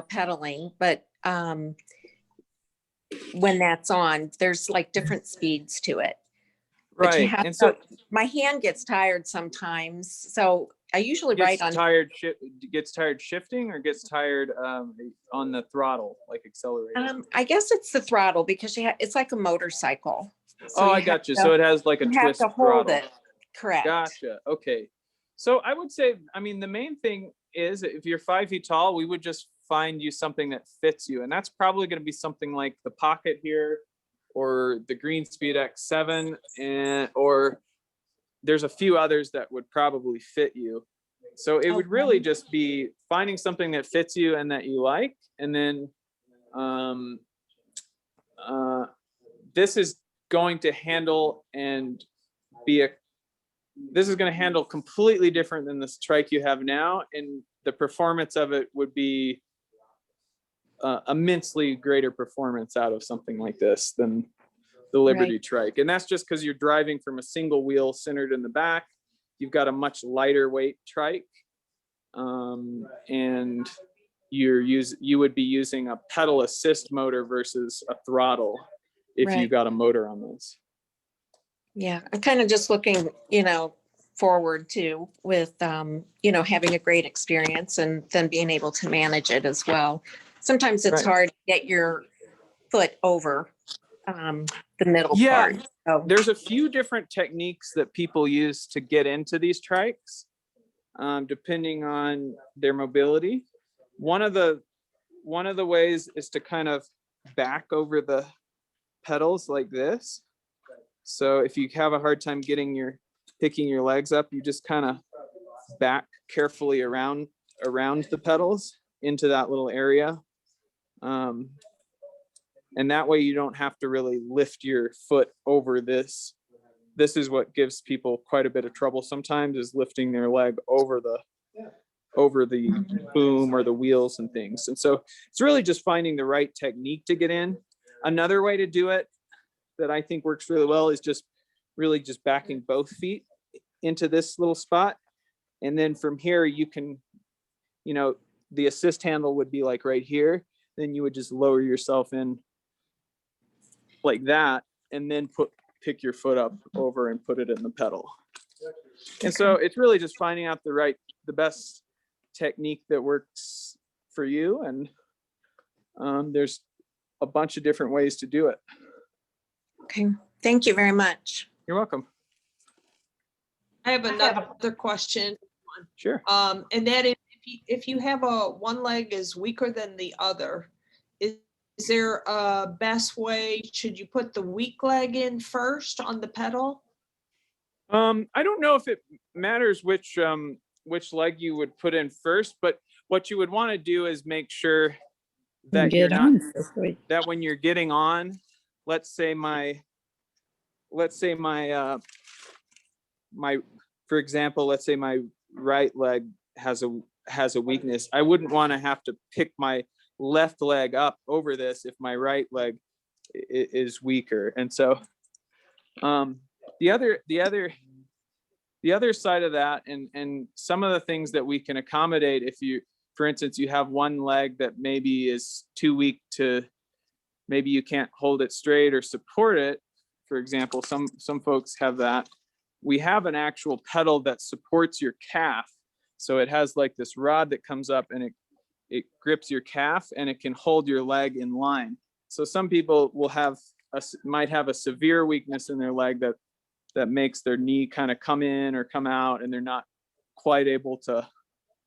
[SPEAKER 8] pedaling, but when that's on, there's like different speeds to it. But you
[SPEAKER 2] right.
[SPEAKER 8] have
[SPEAKER 2] And so
[SPEAKER 8] my hand gets tired sometimes. So I usually ride on.
[SPEAKER 2] gets tired shifting or gets tired on the throttle, like accelerating?
[SPEAKER 8] I guess it's the throttle because it's like a motorcycle. So
[SPEAKER 2] I got you. So it has like a
[SPEAKER 8] you
[SPEAKER 2] twist
[SPEAKER 8] have to hold
[SPEAKER 2] throttle.
[SPEAKER 8] it. Correct.
[SPEAKER 2] Gotcha. Okay. So I would say, the main thing is if you're 5 feet tall, we would just find you something that fits you. And that's probably going to be something like the Pocket here or the Greenspeed X7, or there's a few others that would probably fit you. So it would really just be finding something that fits you and that you like. And then this is going to handle and this is going to handle completely different than this trike you have now. And the performance of it would be immensely greater performance out of something like this than the Liberty trike. And that's just because you're driving from a single wheel centered in the back. You've got a much lighter weight trike. And you would be using a pedal assist motor versus a throttle if you got a motor on this.
[SPEAKER 8] Yeah, I'm kind of just looking, forward to with, having a great experience and then being able to manage it as well. Sometimes it's
[SPEAKER 2] Right.
[SPEAKER 8] hard to get your foot over the middle
[SPEAKER 2] Yeah.
[SPEAKER 8] part. So,
[SPEAKER 2] There's a few different techniques that people use to get into these trikes, depending on their mobility. One of the ways is to kind of back over the pedals like this. So if you have a hard time picking your legs up, you just kind of back carefully around the pedals into that little area. And that way you don't have to really lift your foot over this. This is what gives people quite a bit of trouble sometimes, is lifting their leg over the boom or the wheels and things. And so it's really just finding the right technique to get in. Another way to do it that I think works really well is just really just backing both feet into this little spot. And then from here, you can, the assist handle would be like right here. Then you would just lower yourself in like that, and then pick your foot up over and put it in the pedal. And so it's really just finding out the best technique that works for you. And there's a bunch of different ways to do it.
[SPEAKER 8] okay. Thank you very much.
[SPEAKER 2] You're welcome.
[SPEAKER 1] I have another question.
[SPEAKER 2] Sure.
[SPEAKER 1] And that is, if you have one leg is weaker than the other, is there a best way? Should you put the weak leg in first on the pedal?
[SPEAKER 2] I don't know if it matters which leg you would put in first, but what you would want to do is make sure that you're not, that when you're getting on, let's say my for example, let's say my right leg has a weakness. I wouldn't want to have to pick my left leg up over this if my right leg is weaker. And so the other side of that, and some of the things that we can accommodate, if you, for instance, you have one leg that maybe is too weak to, maybe you can't hold it straight or support it. For example, some folks have that. We have an actual pedal that supports your calf. So it has like this rod that comes up and it grips your calf and it can hold your leg in line. So some people might have a severe weakness in their leg that makes their knee kind of come in or come out, and they're not quite able to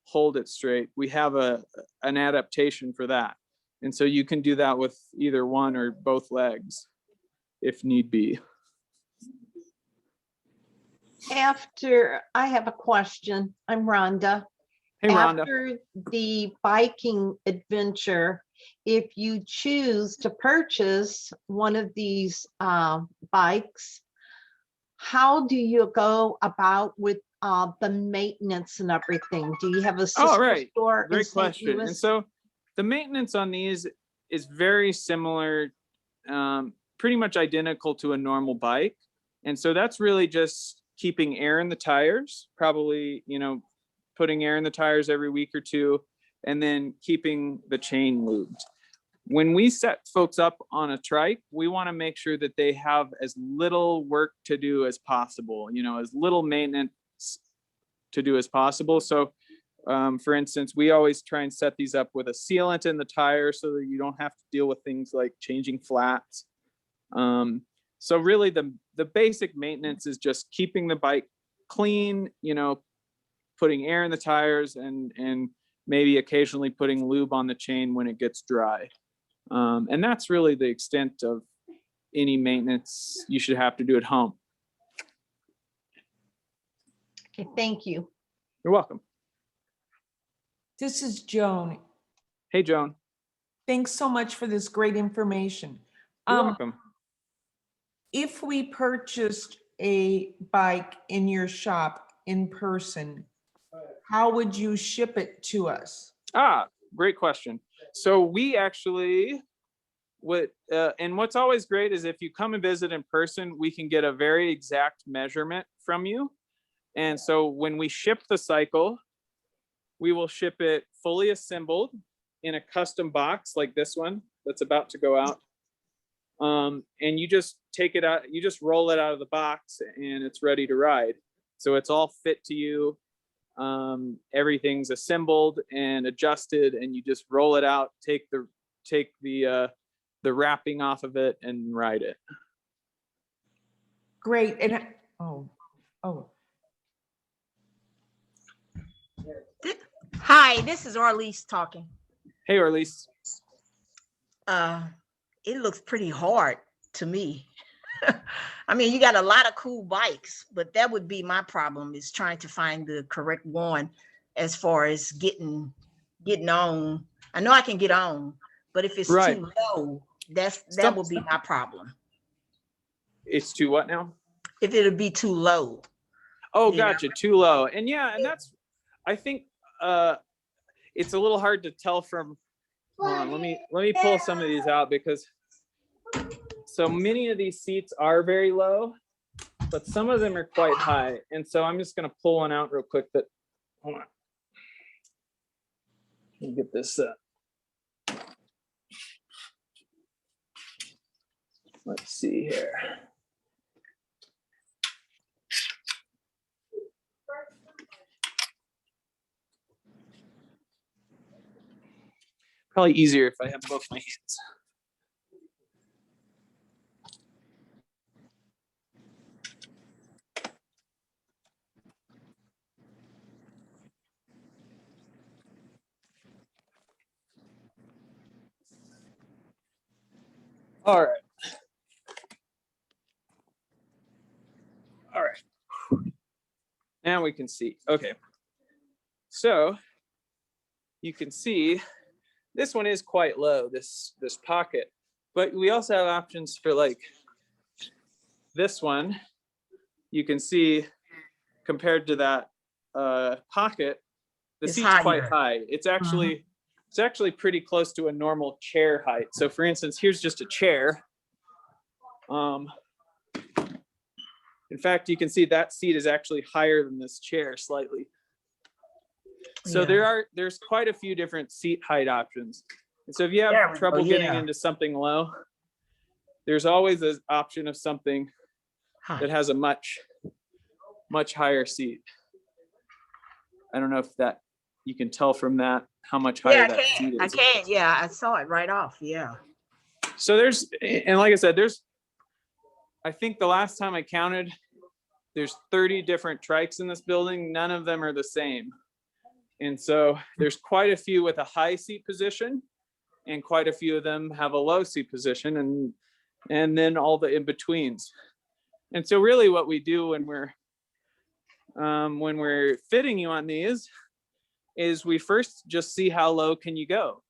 [SPEAKER 2] hold it straight. We have an adaptation for that. And so you can do that with either one or both legs if need be.
[SPEAKER 9] I have a question. I'm Rhonda.
[SPEAKER 2] Hey, Rhonda.
[SPEAKER 9] After the biking adventure, if you choose to purchase one of these bikes, how do you go about with the maintenance and everything? Do you have a sister store? in
[SPEAKER 2] Great
[SPEAKER 9] St.
[SPEAKER 2] question.
[SPEAKER 9] Louis?
[SPEAKER 2] And so the maintenance on these is very similar, pretty much identical to a normal bike. And so that's really just keeping air in the tires, probably, putting air in the tires every week or two, and then keeping the chain lubed. When we set folks up on a trike, we want to make sure that they have as little work to do as possible, as little maintenance to do as possible. So for instance, we always try and set these up with a sealant in the tire so that you don't have to deal with things like changing flats. So really the basic maintenance is just keeping the bike clean, putting air in the tires and maybe occasionally putting lube on the chain when it gets dry. And that's really the extent of any maintenance you should have to do at home.
[SPEAKER 9] Okay, thank you.
[SPEAKER 2] You're welcome.
[SPEAKER 6] This is Joan.
[SPEAKER 2] Hey, Joan.
[SPEAKER 6] Thanks so much for this great information.
[SPEAKER 2] You're welcome.
[SPEAKER 6] If we purchased a bike in your shop in person, how would you ship it to us?
[SPEAKER 2] Great question. So we actually and what's always great is if you come and visit in person, we can get a very exact measurement from you. And so when we ship the cycle, we will ship it fully assembled in a custom box like this one that's about to go out. And you just take it out, you just roll it out of the box and it's ready to ride. So it's all fit to you. Everything's assembled and adjusted, and you just roll it out, take the wrapping off of it and ride it.
[SPEAKER 6] Great. And oh,
[SPEAKER 10] Hi, this is Arlise talking.
[SPEAKER 2] Hey, Orlease.
[SPEAKER 10] It looks pretty hard to me. I mean, you got a lot of cool bikes, but that would be my problem, is trying to find the correct one as far as getting on. I know I can get on, but if it's
[SPEAKER 2] Right.
[SPEAKER 10] too low, that will be my problem.
[SPEAKER 2] It's too what now?
[SPEAKER 10] If it'll be too low.
[SPEAKER 2] Oh,
[SPEAKER 10] You know?
[SPEAKER 2] gotcha. Too low. And yeah, and that's, I think it's a little hard to tell from, hold on, let me pull some of these out, because so many of these seats are very low, but some of them are quite high. And so I'm just going to pull one out real quick that, hold on. Let me get this let's see here. Probably easier if I have both my hands. All right. All right. Now we can see. Okay. So you can see this one is quite low, this pocket, but we also have options for like this one. You can see compared to that pocket, the
[SPEAKER 10] It's
[SPEAKER 2] seat's quite
[SPEAKER 10] higher.
[SPEAKER 2] high. It's actually pretty close to a normal chair height. So for instance, here's just a chair. In fact, you can see that seat is actually higher than this chair slightly. So
[SPEAKER 10] Yeah.
[SPEAKER 2] there's quite a few different seat height options. And so if you have
[SPEAKER 10] There we
[SPEAKER 2] trouble
[SPEAKER 10] go,
[SPEAKER 2] getting
[SPEAKER 10] yeah.
[SPEAKER 2] into something low, there's always an option of something that has a much higher seat. I don't know if that you can tell from that how much higher
[SPEAKER 10] Yeah,
[SPEAKER 2] that seat is.
[SPEAKER 10] I can. Yeah, I saw it right off. Yeah.
[SPEAKER 2] So and like I said, I think the last time I counted, there's 30 different trikes in this building. None of them are the same. And so there's quite a few with a high seat position, and quite a few of them have a low seat position, and then all the in-betweens. And so really what we do when we're fitting you on these is we first just see how low can you go.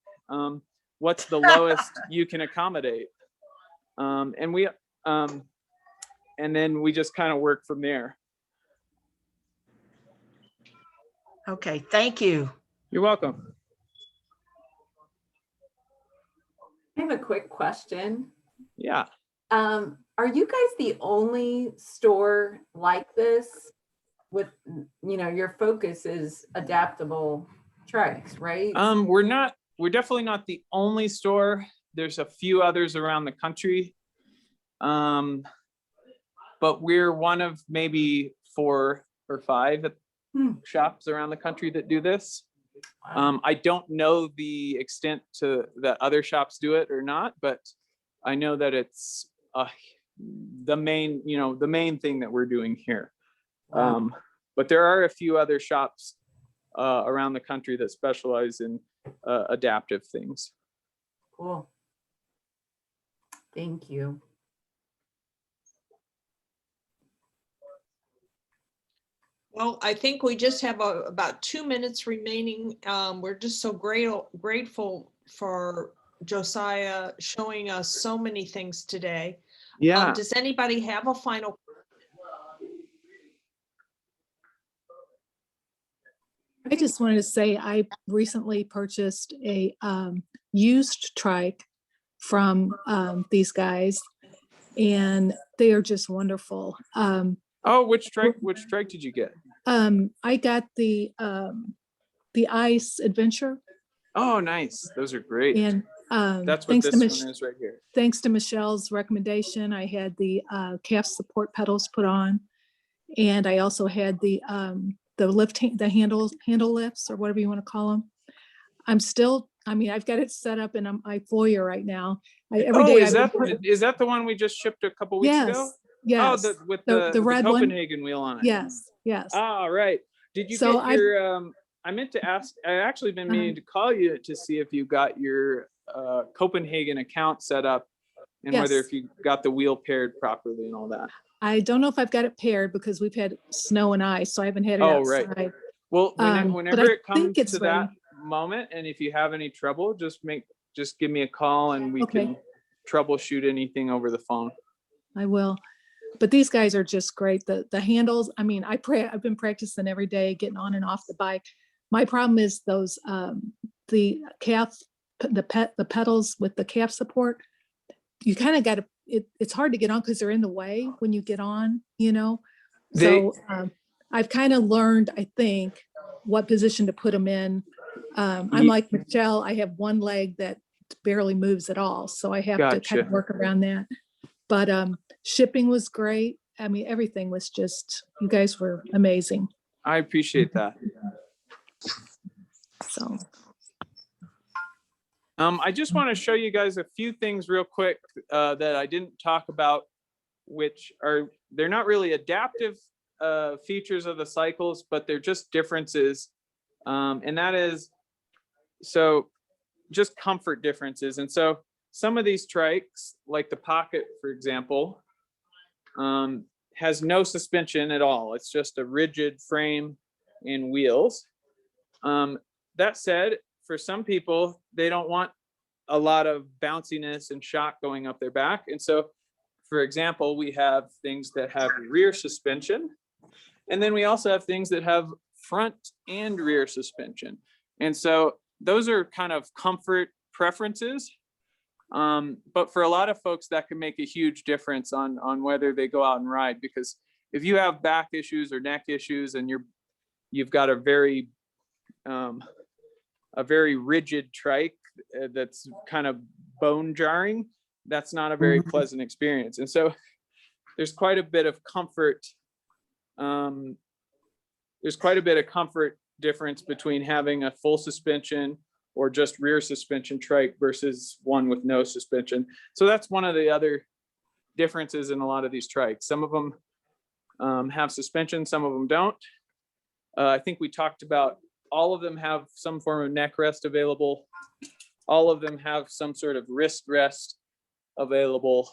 [SPEAKER 2] What's the lowest you can accommodate? And then we just kind of work from there.
[SPEAKER 10] Okay, thank you.
[SPEAKER 2] You're welcome.
[SPEAKER 4] I have a quick question.
[SPEAKER 2] Yeah.
[SPEAKER 4] Are you guys the only store like this with, your focus is adaptable trikes, right?
[SPEAKER 2] We're definitely not the only store. There's a few others around the country. But we're one of maybe 4 or 5 shops around the country that do this. I don't know the extent to that other shops do it or not, but I know that it's the main thing that we're doing here. But there are a few other shops around the country that specialize in adaptive things.
[SPEAKER 4] Cool. Thank you.
[SPEAKER 1] Well, I think we just have about 2 minutes remaining. We're just so grateful for Josiah showing us so many things today.
[SPEAKER 2] Yeah.
[SPEAKER 1] Does anybody have a final?
[SPEAKER 11] I just wanted to say I recently purchased a used trike from these guys, and they are just wonderful.
[SPEAKER 2] Oh, which trike did you get?
[SPEAKER 11] I got the Ice Adventure.
[SPEAKER 2] Oh, nice. Those are great.
[SPEAKER 11] And
[SPEAKER 2] that's what this one is right here.
[SPEAKER 11] Thanks to Michelle's recommendation, I had the calf support pedals put on, And I also had the handle lifts or whatever you want to call them. I've got it set up in my foyer right now. Every day
[SPEAKER 2] is that the one we just shipped a couple weeks ago?
[SPEAKER 11] Yes.
[SPEAKER 2] Oh, with the
[SPEAKER 11] red
[SPEAKER 2] Copenhagen wheel on it.
[SPEAKER 11] Yes.
[SPEAKER 2] Ah, right. Did you
[SPEAKER 11] So
[SPEAKER 2] get your, I meant to ask, I actually been meaning to call you to see if you got your Copenhagen account set up and whether
[SPEAKER 11] Yes.
[SPEAKER 2] if you got the wheel paired properly and all that.
[SPEAKER 11] I don't know if I've got it paired because we've had snow and ice, so I haven't had it outside.
[SPEAKER 2] Right. Well,
[SPEAKER 11] but
[SPEAKER 2] whenever
[SPEAKER 11] I
[SPEAKER 2] it comes
[SPEAKER 11] think it's
[SPEAKER 2] to that moment, and if you have any trouble, just give me a call and we can troubleshoot anything over the phone.
[SPEAKER 11] I will. But these guys are just great. The handles, I've been practicing every day, getting on and off the bike. My problem is those the pedals with the calf support. You kind of got to, it's hard to get on because they're in the way when you get on, So I've kind of learned, I think, what position to put them in. I'm like Michelle, I have one leg that barely moves at all. So I have to kind of work around that. But shipping was great. Everything was just, you guys were amazing.
[SPEAKER 2] I appreciate that.
[SPEAKER 11] So.
[SPEAKER 2] I just want to show you guys a few things real quick that I didn't talk about, which they're not really adaptive features of the cycles, but they're just differences. And that is, so just comfort differences. And so some of these trikes, like the Pocket, for example, has no suspension at all. It's just a rigid frame and wheels. That said, for some people, they don't want a lot of bounciness and shock going up their back. And so, for example, we have things that have rear suspension. And then we also have things that have front and rear suspension. And so those are kind of comfort preferences. But for a lot of folks, that can make a huge difference on whether they go out and ride. Because if you have back issues or neck issues and you've got a very rigid trike that's kind of bone jarring, that's not a very pleasant experience. And so there's quite a bit of comfort. There's quite a bit of comfort difference between having a full suspension or just rear suspension trike versus one with no suspension. So that's one of the other differences in a lot of these trikes. Some of them have suspension, some of them don't. I think we talked about all of them have some form of neck rest available. All of them have some sort of wrist rest available.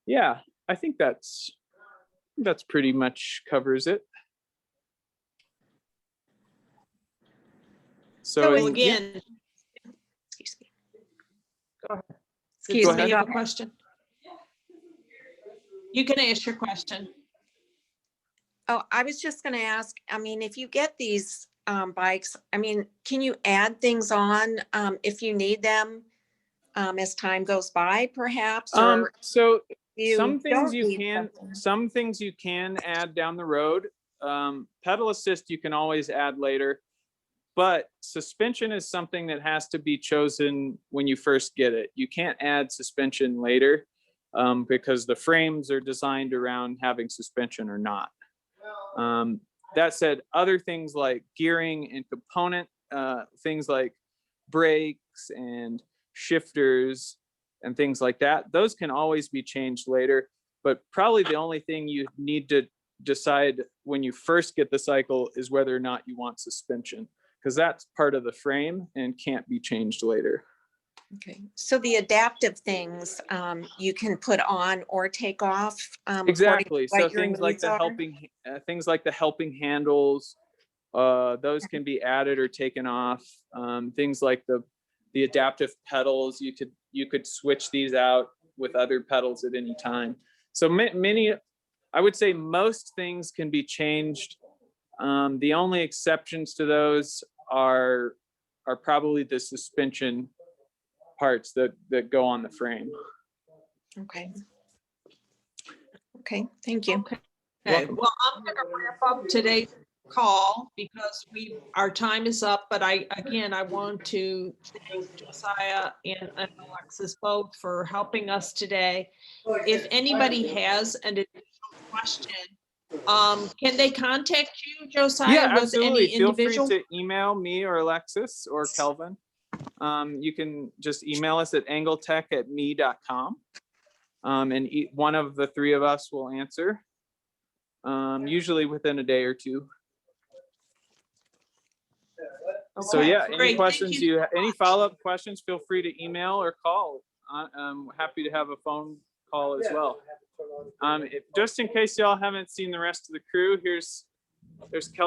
[SPEAKER 2] Yeah, I think that's pretty much covers it.
[SPEAKER 1] So again,
[SPEAKER 8] Excuse me.
[SPEAKER 1] go ahead.
[SPEAKER 8] Excuse
[SPEAKER 1] Does
[SPEAKER 8] me.
[SPEAKER 1] you have a question? You can ask your question.
[SPEAKER 8] Oh, I was just going to ask, if you get these bikes, can you add things on if you need them as time goes by, perhaps? Or
[SPEAKER 2] So
[SPEAKER 8] you
[SPEAKER 2] some things
[SPEAKER 8] don't
[SPEAKER 2] you
[SPEAKER 8] need
[SPEAKER 2] can,
[SPEAKER 8] something?
[SPEAKER 2] some things you can add down the road. Pedal assist you can always add later, but suspension is something that has to be chosen when you first get it. You can't add suspension later because the frames are designed around having suspension or not. That said, other things like gearing and component, things like brakes and shifters and things like that, those can always be changed later. But probably the only thing you need to decide when you first get the cycle is whether or not you want suspension, because that's part of the frame and can't be changed later.
[SPEAKER 8] Okay, so the adaptive things you can put on or take off.
[SPEAKER 2] Exactly. So
[SPEAKER 8] your
[SPEAKER 2] things like
[SPEAKER 8] needs
[SPEAKER 2] the
[SPEAKER 8] are?
[SPEAKER 2] helping handles, those can be added or taken off. Things like the adaptive pedals, you could switch these out with other pedals at any time. So many, I would say most things can be changed. The only exceptions to those are probably the suspension parts that go on the frame.
[SPEAKER 8] Okay. Okay, thank you.
[SPEAKER 1] Okay, well, I'm going to wrap up today's call because our time is up, but again, I want to thank Josiah and Alexis both for helping us today. If anybody has an additional question, can they contact you, Josiah,
[SPEAKER 2] Yeah,
[SPEAKER 1] with
[SPEAKER 2] absolutely.
[SPEAKER 1] any
[SPEAKER 2] Feel free
[SPEAKER 1] individual?
[SPEAKER 2] to email me or Alexis or Kelvin. You can just email us at angletech@me.com. And one of the three of us will answer, usually within a day or two. So
[SPEAKER 1] Okay,
[SPEAKER 2] yeah, any
[SPEAKER 1] great. Thank
[SPEAKER 2] questions
[SPEAKER 1] you.
[SPEAKER 2] any follow-up questions, feel free to email or call. I'm happy to have a phone call as well. Just in case y'all haven't seen the rest of the crew, there's Kelvin.